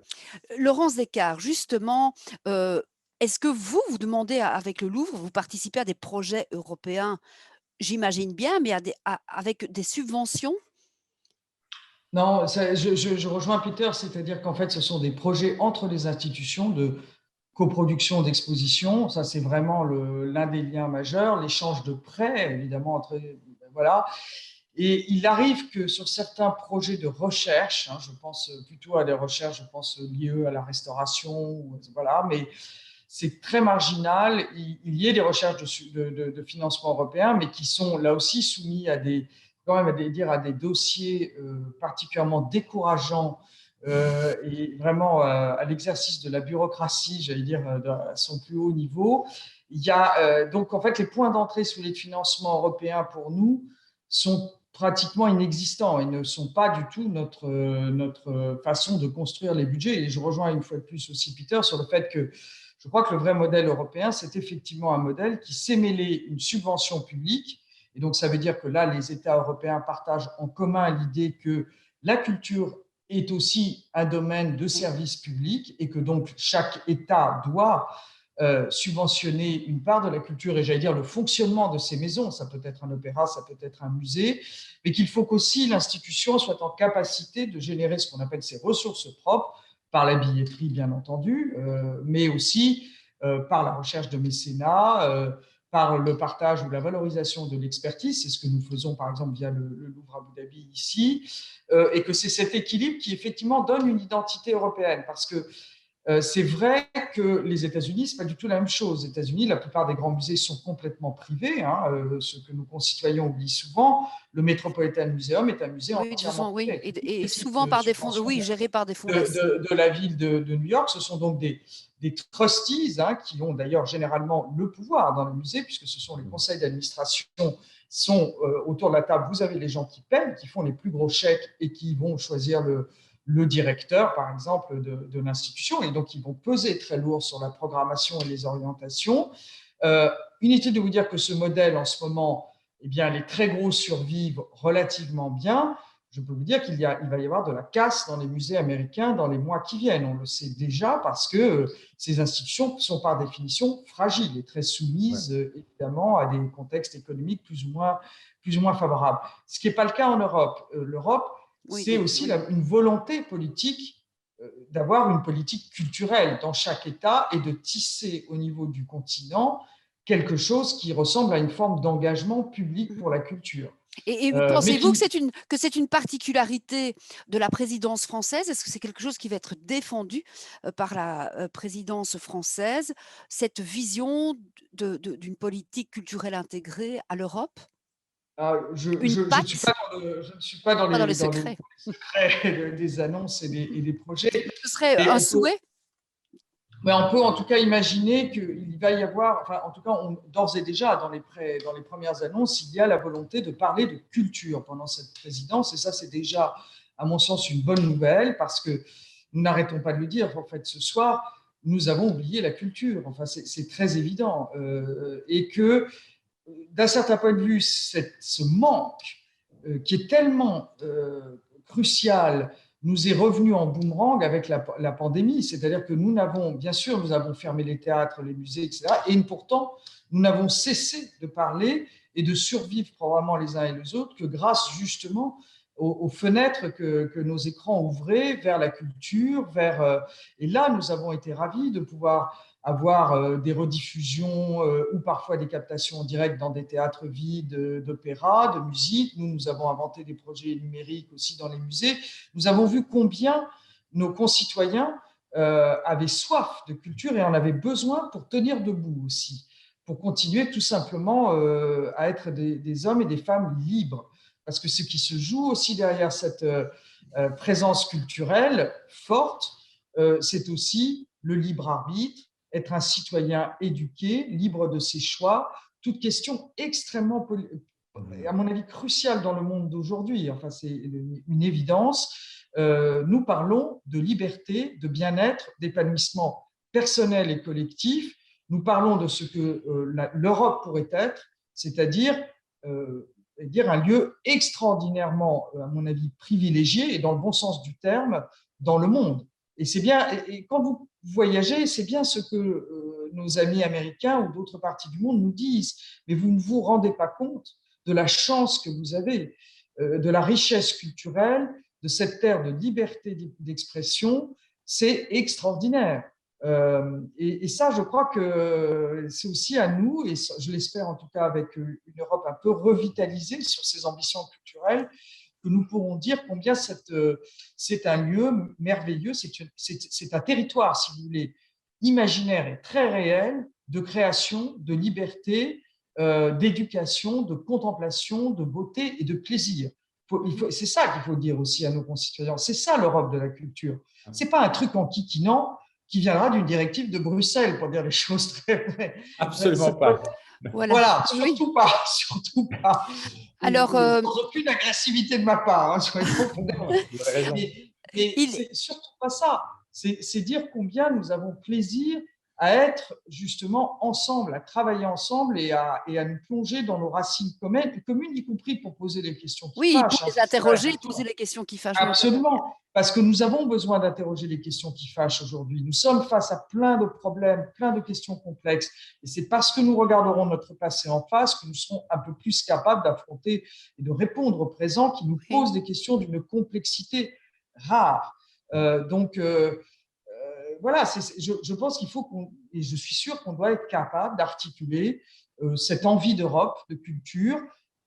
Laurence Descartes, justement, est-ce que vous demandez avec le Louvre, vous participez à des projets européens, j'imagine bien, mais avec des subventions? Non, je rejoins Peter, c'est-à-dire qu'en fait, ce sont des projets entre les institutions de coproduction d'expositions. Ça, c'est vraiment l'un des liens majeurs. L'échange de prêts, évidemment, entre… Voilà. Et il arrive que sur certains projets de recherche, je pense plutôt à des recherches, je pense liées à la restauration, voilà, mais c'est très marginal. Il y a des recherches de financement européen, mais qui sont là aussi soumis à des, quand même à des dossiers particulièrement décourageants et vraiment à l'exercice de la bureaucratie, j'allais dire, à son plus haut niveau. Il y a donc en fait les points d'entrée sous les financements européens pour nous sont pratiquement inexistants et ne sont pas du tout notre façon de construire les budgets. Et je rejoins une fois de plus aussi Peter sur le fait que je crois que le vrai modèle européen, c'est effectivement un modèle qui sait mêler une subvention publique. Et donc, ça veut dire que là, les États européens partagent en commun l'idée que la culture est aussi un domaine de service public et que donc chaque État doit subventionner une part de la culture et j'allais dire le fonctionnement de ces maisons, ça peut être un opéra, ça peut être un musée, mais qu'il faut qu'aussi l'institution soit en capacité de générer ce qu'on appelle ses ressources propres, par la billetterie bien entendu, mais aussi par la recherche de mécénat, par le partage ou la valorisation de l'expertise, c'est ce que nous faisons par exemple via le Louvre Abu Dhabi ici, et que c'est cet équilibre qui effectivement donne une identité européenne, parce que c'est vrai que les États-Unis, ce n'est pas du tout la même chose. Les États-Unis, la plupart des grands musées sont complètement privés, ce que nos concitoyens oublient souvent. Le Metropolitan Museum est un musée entièrement privé. Et souvent par des fonds, géré par des fondations. De la ville de New York, ce sont donc des trustees qui ont d'ailleurs généralement le pouvoir dans le musée, puisque ce sont les conseils d'administration sont autour de la table. Vous avez les gens qui payent, qui font les plus gros chèques et qui vont choisir le directeur, par exemple, de l'institution, et donc ils vont peser très lourd sur la programmation et les orientations. Inutile de vous dire que ce modèle, en ce moment, eh bien, les très gros survivent relativement bien. Je peux vous dire qu'il va y avoir de la casse dans les musées américains dans les mois qui viennent. On le sait déjà parce que ces institutions sont par définition fragiles et très soumises, évidemment, à des contextes économiques plus ou moins favorables. Ce qui n'est pas le cas en Europe. L'Europe, c'est aussi une volonté politique d'avoir une politique culturelle dans chaque État et de tisser au niveau du continent quelque chose qui ressemble à une forme d'engagement public pour la culture. Et pensez-vous que c'est une particularité de la présidence française? Est-ce que c'est quelque chose qui va être défendu par la présidence française, cette vision d'une politique culturelle intégrée à l'Europe? Je ne suis pas dans les secrets des annonces et des projets. Ce serait un souhait? Mais on peut en tout cas imaginer qu'il va y avoir, enfin, en tout cas, d'ores et déjà, dans les premières annonces, il y a la volonté de parler de culture pendant cette présidence. Et ça, c'est déjà, à mon sens, une bonne nouvelle parce que nous n'arrêtons pas de le dire. En fait, ce soir, nous avons oublié la culture. Enfin, c'est très évident. Et que, d'un certain point de vue, ce manque qui est tellement crucial nous est revenu en boomerang avec la pandémie. C'est-à-dire que nous avons fermé les théâtres, les musées, etc. Et pourtant, nous n'avons cessé de parler et de survivre probablement les uns et les autres que grâce justement aux fenêtres que nos écrans ouvraient vers la culture, et là, nous avons été ravis de pouvoir avoir des rediffusions ou parfois des captations en direct dans des théâtres vides d'opéra, de musique. Nous avons inventé des projets numériques aussi dans les musées. Nous avons vu combien nos concitoyens avaient soif de culture et en avaient besoin pour tenir debout aussi, pour continuer tout simplement à être des hommes et des femmes libres. Parce que ce qui se joue aussi derrière cette présence culturelle forte, c'est aussi le libre arbitre, être un citoyen éduqué, libre de ses choix, toute question extrêmement, à mon avis, cruciale dans le monde d'aujourd'hui. Enfin, c'est une évidence. Nous parlons de liberté, de bien-être, d'épanouissement personnel et collectif. Nous parlons de ce que l'Europe pourrait être, c'est-à-dire dire, un lieu extraordinairement, à mon avis, privilégié, et dans le bon sens du terme, dans le monde. Et c'est bien, et quand vous voyagez, c'est bien ce que nos amis américains ou d'autres parties du monde nous disent, mais vous ne vous rendez pas compte de la chance que vous avez, de la richesse culturelle, de cette terre de liberté d'expression. C'est extraordinaire. Et ça, je crois que c'est aussi à nous, et je l'espère en tout cas avec une Europe un peu revitalisée sur ses ambitions culturelles, que nous pourrons dire combien c'est un lieu merveilleux, c'est un territoire, si vous voulez, imaginaire et très réel de création, de liberté, d'éducation, de contemplation, de beauté et de plaisir. C'est ça qu'il faut dire aussi à nos concitoyens. C'est ça l'Europe de la culture. Ce n'est pas un truc en kikinant qui viendra d'une directive de Bruxelles, pour dire les choses très vraies. Absolument pas. Voilà, surtout pas, surtout pas. Alors, sans aucune agressivité de ma part, hein, soyez profondément. Mais c'est surtout pas ça. C'est dire combien nous avons plaisir à être justement ensemble, à travailler ensemble et à nous plonger dans nos racines communes, y compris pour poser les questions qui fâchent. Pour les interroger, poser les questions qui fâchent. Absolument, parce que nous avons besoin d'interroger les questions qui fâchent aujourd'hui. Nous sommes face à plein de problèmes, plein de questions complexes. Et c'est parce que nous regarderons notre passé en face que nous serons un peu plus capables d'affronter et de répondre au présent qui nous pose des questions d'une complexité rare. Voilà, je pense qu'il faut et je suis sûr qu'on doit être capable d'articuler cette envie d'Europe, de culture,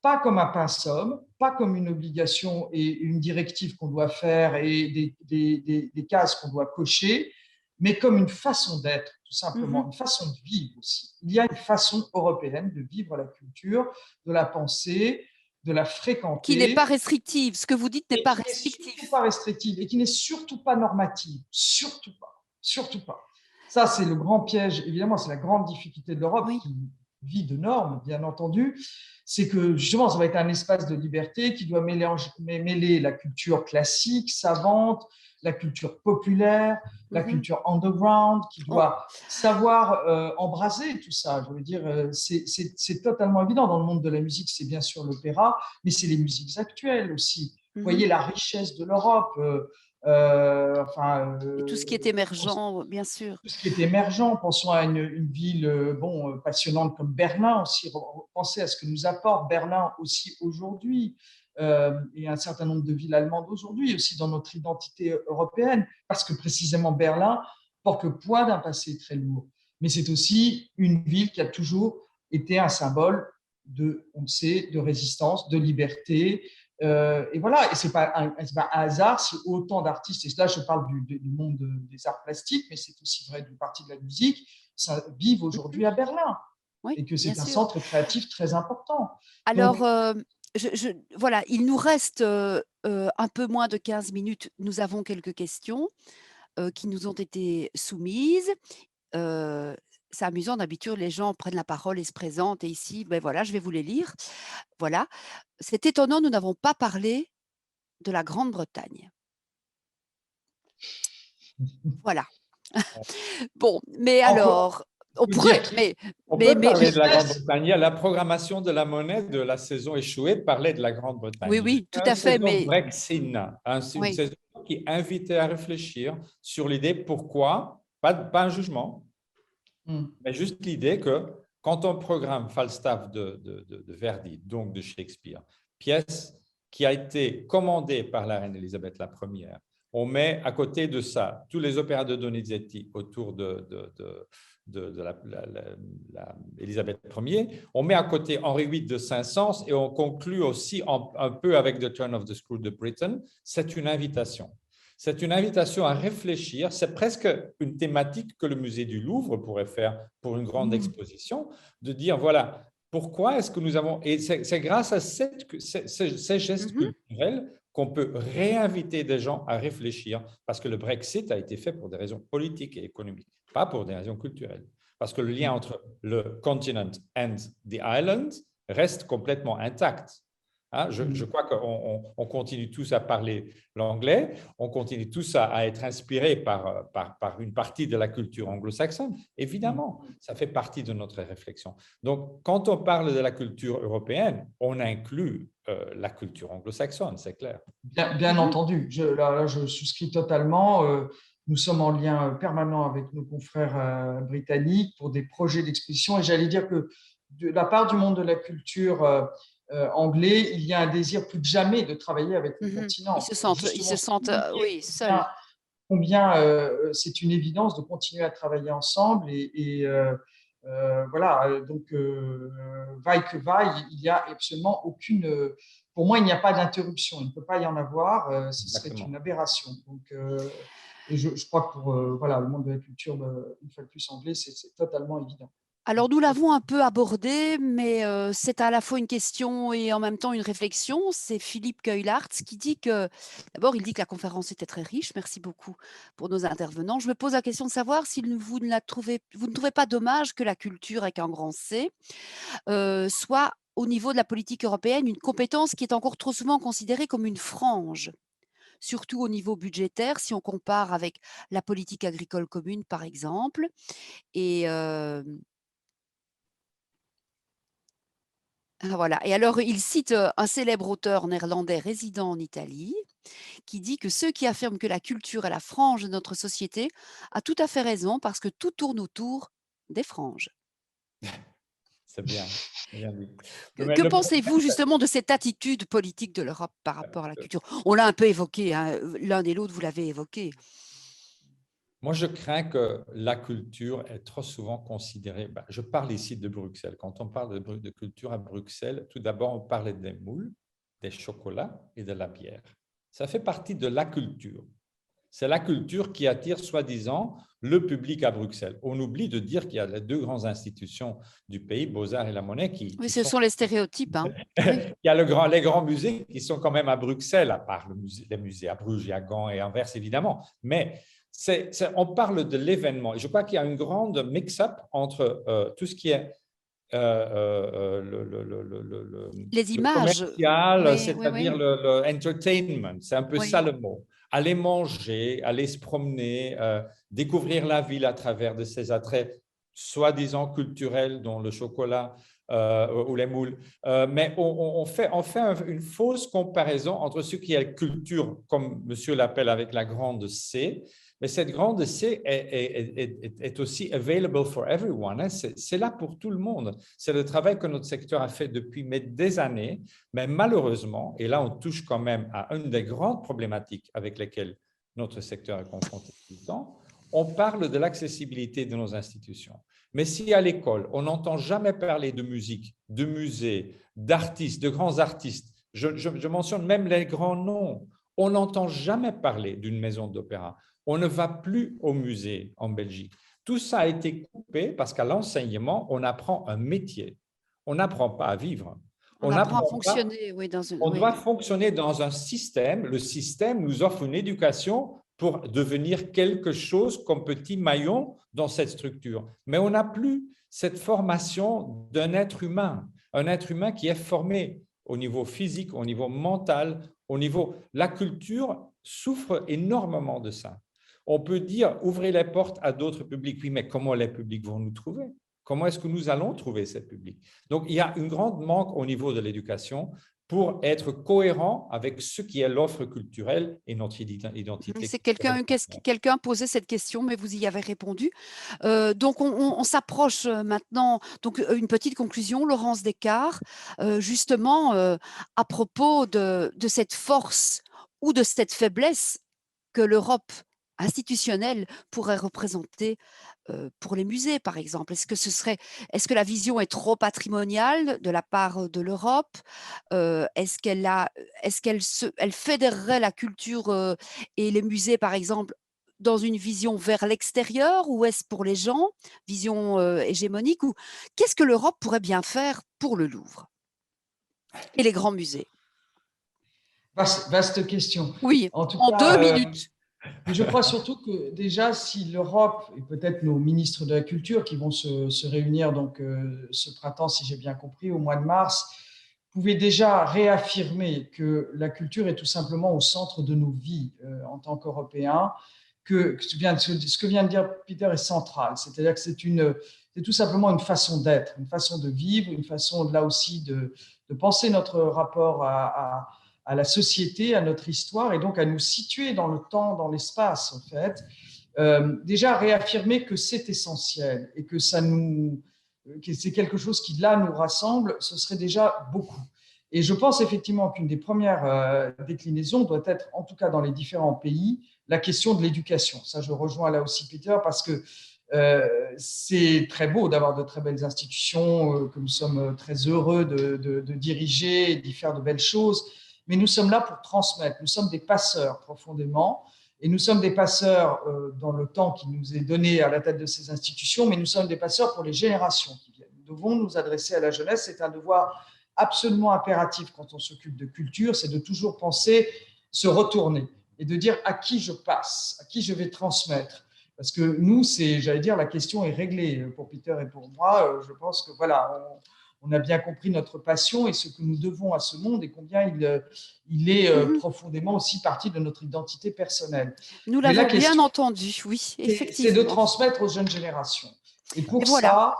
pas comme un pinceau, pas comme une obligation et une directive qu'on doit faire et des cases qu'on doit cocher, mais comme une façon d'être, tout simplement, une façon de vivre aussi. Il y a une façon européenne de vivre la culture, de la penser, de la fréquenter. Qui n'est pas restrictive. Ce que vous dites n'est pas restrictif. Qui n'est pas restrictive et qui n'est surtout pas normative. Surtout pas. Surtout pas. Ça, c'est le grand piège. Évidemment, c'est la grande difficulté de l'Europe qui vit de normes, bien entendu. C'est que, justement, ça va être un espace de liberté qui doit mêler la culture classique, savante, la culture populaire, la culture underground, qui doit savoir embraser tout ça. Je veux dire, c'est totalement évident. Dans le monde de la musique, c'est bien sûr l'opéra, mais c'est les musiques actuelles aussi. Vous voyez la richesse de l'Europe. Tout ce qui est émergent, bien sûr. Tout ce qui est émergent. Pensons à une ville passionnante comme Berlin aussi. Pensez à ce que nous apporte Berlin aussi aujourd'hui et un certain nombre de villes allemandes aujourd'hui aussi dans notre identité européenne, parce que précisément Berlin porte le poids d'un passé très lourd. Mais c'est aussi une ville qui a toujours été un symbole on le sait, de résistance, de liberté. Et voilà, et ce n'est pas un hasard si autant d'artistes, et là je parle du monde des arts plastiques, mais c'est aussi vrai d'une partie de la musique, vivent aujourd'hui à Berlin, et que c'est un centre créatif très important. Alors, voilà, il nous reste un peu moins de 15 minutes. Nous avons quelques questions qui nous ont été soumises. C'est amusant, d'habitude, les gens prennent la parole et se présentent. Et ici, ben voilà, je vais vous les lire. Voilà. C'est étonnant, nous n'avons pas parlé de la Grande-Bretagne. Voilà. Bon, mais alors, on pourrait, on peut parler de la Grande-Bretagne. Il y a la programmation de la monnaie de la saison échouée parlait de la Grande-Bretagne. Oui, tout à fait. Mais Brexit, c'est une saison qui invitait à réfléchir sur l'idée pourquoi, pas un jugement, mais juste l'idée que quand on programme Falstaff de Verdi, donc de Shakespeare, pièce qui a été commandée par la reine Elisabeth I, on met à côté de ça tous les opéras de Donizetti autour de Elisabeth Ier, on met à côté Henri VIII de Saint-Saëns et on conclut aussi un peu avec The Turn of the Screw de Britain. C'est une invitation. C'est une invitation à réfléchir. C'est presque une thématique que le musée du Louvre pourrait faire pour une grande exposition, de dire, voilà, pourquoi est-ce que nous avons… Et c'est grâce à ces gestes culturels qu'on peut réinviter des gens à réfléchir, parce que le Brexit a été fait pour des raisons politiques et économiques, pas pour des raisons culturelles. Parce que le lien entre le continent and the island reste complètement intact. Hein, je crois qu'on continue tous à parler l'anglais, on continue tous à être inspirés par une partie de la culture anglo-saxonne. Évidemment, ça fait partie de notre réflexion. Donc, quand on parle de la culture européenne, on inclut la culture anglo-saxonne, c'est clair. Bien entendu, là, je souscris totalement. Nous sommes en lien permanent avec nos confrères britanniques pour des projets d'exposition. Et j'allais dire que de la part du monde de la culture anglais, il y a un désir plus que jamais de travailler avec le continent. Ils se sentent oui, seuls. Combien c'est une évidence de continuer à travailler ensemble voilà, donc vaille que vaille, il n'y a absolument aucune. Pour moi, il n'y a pas d'interruption, il ne peut pas y en avoir, ce serait une aberration. Donc, et je crois que pour voilà, le monde de la culture, une fois de plus anglais, c'est totalement évident. Alors, nous l'avons un peu abordé, mais c'est à la fois une question et en même temps une réflexion. C'est Philippe Keulartz qui dit que, d'abord, il dit que la conférence était très riche. Merci beaucoup pour nos intervenants. Je me pose la question de savoir si vous ne trouvez pas dommage que la culture, avec un grand C, soit au niveau de la politique européenne une compétence qui est encore trop souvent considérée comme une frange, surtout au niveau budgétaire, si on compare avec la politique agricole commune, par exemple. Et voilà. Et alors, il cite un célèbre auteur néerlandais résident en Italie qui dit que ceux qui affirment que la culture est la frange de notre société a tout à fait raison parce que tout tourne autour des franges. C'est bien dit. Que pensez-vous justement de cette attitude politique de l'Europe par rapport à la culture? On l'a un peu évoqué, hein, l'un et l'autre, vous l'avez évoqué. Moi, je crains que la culture est trop souvent considérée. Je parle ici de Bruxelles. Quand on parle de culture à Bruxelles, tout d'abord, on parle des moules, des chocolats et de la bière. Ça fait partie de la culture. C'est la culture qui attire, soi-disant, le public à Bruxelles. On oublie de dire qu'il y a les deux grandes institutions du pays, Beaux-Arts et la Monnaie, oui, ce sont les stéréotypes. Hein. Il y a les grands musées qui sont quand même à Bruxelles, à part les musées à Bruges et à Gand et Anvers, évidemment. Mais on parle de l'événement. Je crois qu'il y a une grande mix-up entre tout ce qui est les images, commercial, c'est-à-dire le entertainment. C'est un peu ça le mot. Aller manger, aller se promener, découvrir la ville à travers de ses attraits soi-disant culturels, dont le chocolat ou les moules. Mais on fait une fausse comparaison entre ce qui est culture, comme monsieur l'appelle avec la grande C, mais cette grande C est aussi available for everyone. Hein. C'est là pour tout le monde. C'est le travail que notre secteur a fait depuis des années, mais malheureusement, et là on touche quand même à une des grandes problématiques avec lesquelles notre secteur est confronté tout le temps, on parle de l'accessibilité de nos institutions. Mais si à l'école, on n'entend jamais parler de musique, de musées, d'artistes, de grands artistes, je mentionne même les grands noms, on n'entend jamais parler d'une maison d'opéra. On ne va plus au musée en Belgique. Tout ça a été coupé parce qu'à l'enseignement, on apprend un métier. On n'apprend pas à vivre. On apprend à fonctionner. On doit fonctionner dans un système. Le système nous offre une éducation pour devenir quelque chose comme petit maillon dans cette structure. Mais on n'a plus cette formation d'un être humain, un être humain qui est formé au niveau physique, au niveau mental, au niveau… La culture souffre énormément de ça. On peut dire, ouvrez les portes à d'autres publics. Oui, mais comment les publics vont nous trouver? Comment est-ce que nous allons trouver ces publics? Donc, il y a une grande manque au niveau de l'éducation pour être cohérent avec ce qui est l'offre culturelle et notre identité. C'est quelqu'un posait cette question, mais vous y avez répondu. Donc, on s'approche maintenant. Donc, une petite conclusion, Laurence Descartes, justement, à propos de cette force ou de cette faiblesse que l'Europe institutionnelle pourrait représenter pour les musées, par exemple. Est-ce que la vision est trop patrimoniale de la part de l'Europe? Est-ce qu'elle fédérerait la culture et les musées, par exemple, dans une vision vers l'extérieur, ou est-ce pour les gens, vision hégémonique, ou qu'est-ce que l'Europe pourrait bien faire pour le Louvre et les grands musées? Vaste question. Oui, en 2 minutes. Je crois surtout que déjà, si l'Europe, et peut-être nos ministres de la Culture qui vont se réunir donc, ce printemps, si j'ai bien compris, au mois de mars, pouvait déjà réaffirmer que la culture est tout simplement au centre de nos vies en tant qu'Européens, que ce que vient de dire Peter est central, c'est-à-dire que c'est tout simplement une façon d'être, une façon de vivre, une façon là aussi de penser notre rapport à la société, à notre histoire, et donc à nous situer dans le temps, dans l'espace, en fait. Déjà réaffirmer que c'est essentiel et que que c'est quelque chose qui là nous rassemble, ce serait déjà beaucoup. Et je pense effectivement qu'une des premières déclinaisons doit être, en tout cas dans les différents pays, la question de l'éducation. Ça, je rejoins là aussi Peter, parce que c'est très beau d'avoir de très belles institutions que nous sommes très heureux de diriger et d'y faire de belles choses, mais nous sommes là pour transmettre. Nous sommes des passeurs profondément, et nous sommes des passeurs dans le temps qui nous est donné à la tête de ces institutions, mais nous sommes des passeurs pour les générations qui viennent. Nous devons nous adresser à la jeunesse. C'est un devoir absolument impératif quand on s'occupe de culture, c'est de toujours penser se retourner et de dire à qui je passe, à qui je vais transmettre. Parce que nous, j'allais dire, la question est réglée pour Peter et pour moi. Je pense que voilà, on a bien compris notre passion et ce que nous devons à ce monde et combien il est profondément aussi partie de notre identité personnelle. Nous l'avons bien entendu, oui, effectivement. C'est de transmettre aux jeunes générations. Et pour ça,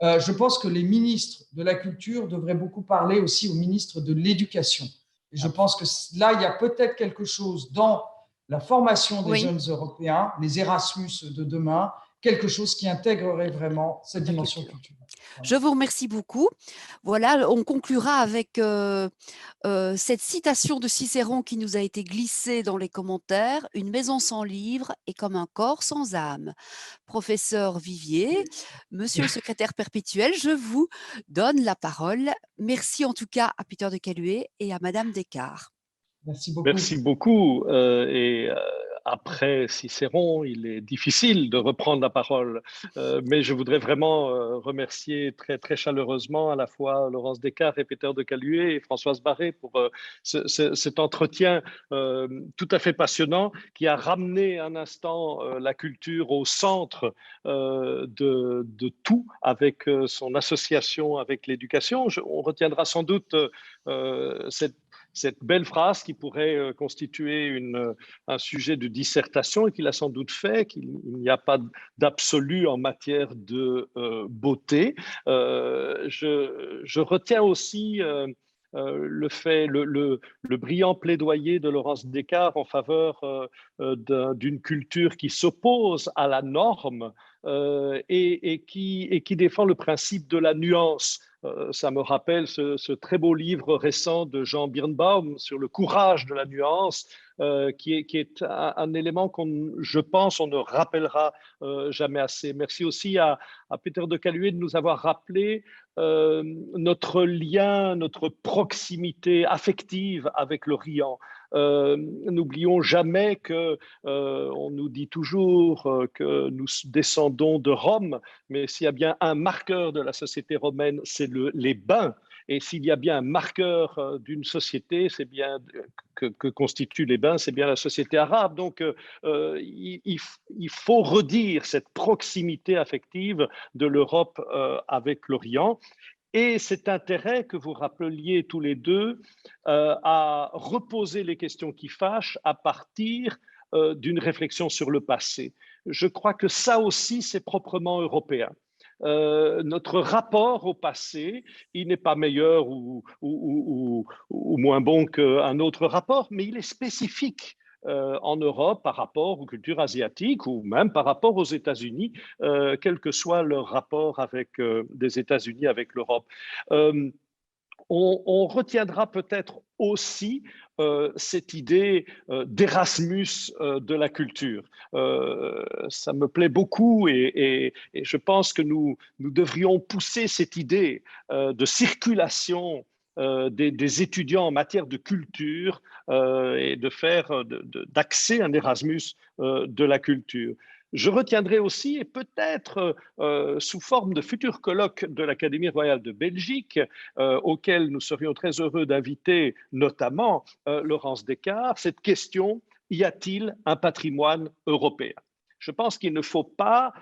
je pense que les ministres de la culture devraient beaucoup parler aussi aux ministres de l'éducation. Et je pense que là, il y a peut-être quelque chose dans la formation des jeunes Européens, les Erasmus de demain, quelque chose qui intégrerait vraiment cette dimension culturelle. Je vous remercie beaucoup. Voilà, on conclura avec cette citation de Cicéron qui nous a été glissée dans les commentaires. « Une maison sans livre est comme un corps sans âme ». Professeur Vivier, monsieur le secrétaire perpétuel, je vous donne la parole. Merci en tout cas à Peter de Caluet et à Madame Descartes. Merci beaucoup. Merci beaucoup. Après Cicéron, il est difficile de reprendre la parole, mais je voudrais vraiment remercier très, très chaleureusement à la fois Laurence Descartes et Peter de Caluet et Françoise Barré pour cet entretien tout à fait passionnant qui a ramené un instant la culture au centre de tout avec son association avec l'éducation. On retiendra sans doute cette belle phrase qui pourrait constituer un sujet de dissertation et qu'il a sans doute fait, qu'il n'y a pas d'absolu en matière de beauté. Je retiens aussi le brillant plaidoyer de Laurence Descartes en faveur d'une culture qui s'oppose à la norme et qui défend le principe de la nuance. Ça me rappelle ce très beau livre récent de Jean Birnbaum sur le courage de la nuance, qui est un élément je pense, on ne rappellera jamais assez. Merci aussi à Peter de Caluet de nous avoir rappelé notre lien, notre proximité affective avec l'Orient. N'oublions jamais que on nous dit toujours que nous descendons de Rome, mais s'il y a bien un marqueur de la société romaine, c'est les bains. Et s'il y a bien un marqueur d'une société, c'est bien que constituent les bains, c'est bien la société arabe. Donc, il faut redire cette proximité affective de l'Europe avec l'Orient. Et cet intérêt que vous rappeliez tous les deux à reposer les questions qui fâchent à partir d'une réflexion sur le passé. Je crois que ça aussi, c'est proprement européen. Notre rapport au passé, il n'est pas meilleur ou moins bon qu'un autre rapport, mais il est spécifique en Europe par rapport aux cultures asiatiques ou même par rapport aux États-Unis, quel que soit leur rapport des États-Unis avec l'Europe. On retiendra peut-être aussi cette idée d'Erasmus de la culture. Ça me plaît beaucoup et je pense que nous devrions pousser cette idée de circulation des étudiants en matière de culture et de faire d'accès à un Erasmus de la culture. Je retiendrai aussi, et peut-être sous forme de futur colloque de l'Académie royale de Belgique, auquel nous serions très heureux d'inviter notamment Laurence Descartes, cette question: y a-t-il un patrimoine européen ? Je pense qu'il ne faut pas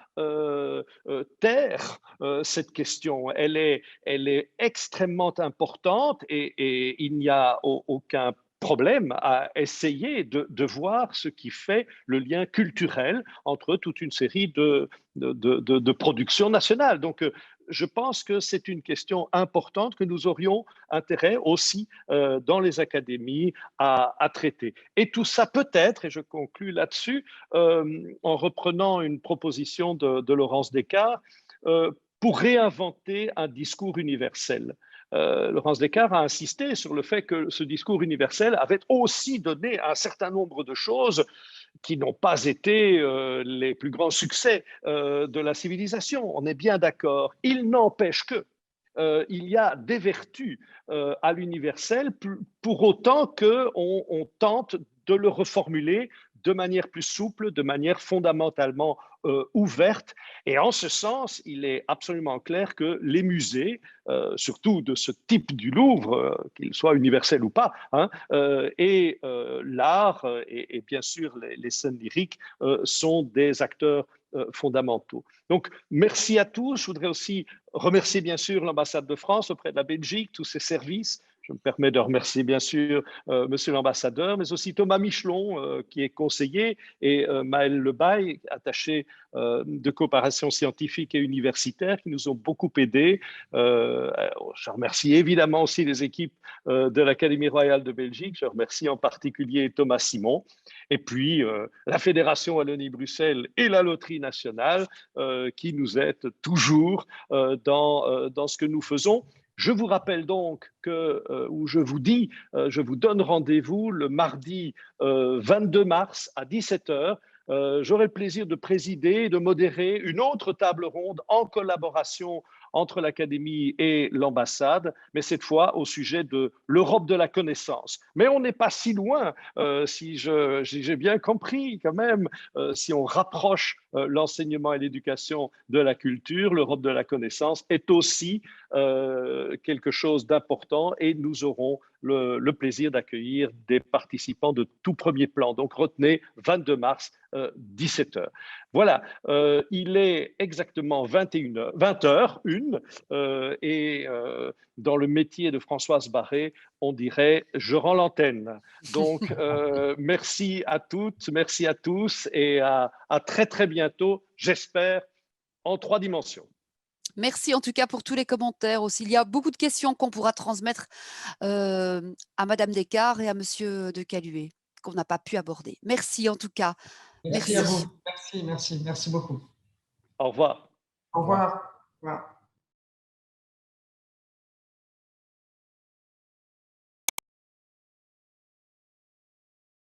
taire cette question. Elle est extrêmement importante et il n'y a aucun problème à essayer de voir ce qui fait le lien culturel entre toute une série de productions nationales. Donc, je pense que c'est une question importante que nous aurions intérêt aussi dans les académies à traiter. Et tout ça peut-être, et je conclus là-dessus, en reprenant une proposition de Laurence Descartes, pour réinventer un discours universel. Laurence Descartes a insisté sur le fait que ce discours universel avait aussi donné un certain nombre de choses qui n'ont pas été les plus grands succès de la civilisation. On est bien d'accord. Il n'empêche que il y a des vertus à l'universel pour autant qu'on tente de le reformuler de manière plus souple, de manière fondamentalement ouverte. Et en ce sens, il est absolument clair que les musées, surtout de ce type du Louvre, qu'il soit universel ou pas, hein, et l'art et bien sûr les scènes lyriques sont des acteurs fondamentaux. Donc, merci à tous. Je voudrais aussi remercier bien sûr l'ambassade de France auprès de la Belgique, tous ses services. Je me permets de remercier bien sûr Monsieur l'ambassadeur, mais aussi Thomas Michelon, qui est conseiller, et Maël Lebaille, attaché de coopération scientifique et universitaire, qui nous ont beaucoup aidés. Je remercie évidemment aussi les équipes de l'Académie royale de Belgique. Je remercie en particulier Thomas Simon. Et puis la Fédération Wallonie-Bruxelles et la Loterie nationale qui nous aident toujours dans ce que nous faisons. Je vous rappelle donc ou je vous dis, je vous donne rendez-vous le mardi 22 mars à 17h. J'aurai le plaisir de présider et de modérer une autre table ronde en collaboration entre l'Académie et l'ambassade, mais cette fois au sujet de l'Europe de la connaissance. Mais on n'est pas si loin, si j'ai bien compris quand même, si on rapproche l'enseignement et l'éducation de la culture, l'Europe de la connaissance est aussi quelque chose d'important et nous aurons le plaisir d'accueillir des participants de tout premier plan. Donc retenez 22 mars, 17h. Voilà, il est exactement 20h01 et dans le métier de Françoise Barré, on dirait « je rends l'antenne ». Donc, merci à toutes, merci à tous et à très très bientôt, j'espère, en 3 dimensions. Merci en tout cas pour tous les commentaires aussi. Il y a beaucoup de questions qu'on pourra transmettre à Madame Descartes et à Monsieur de Caluet, qu'on n'a pas pu aborder. Merci en tout cas. Merci à vous. Merci beaucoup. Au revoir. Au revoir. Au revoir.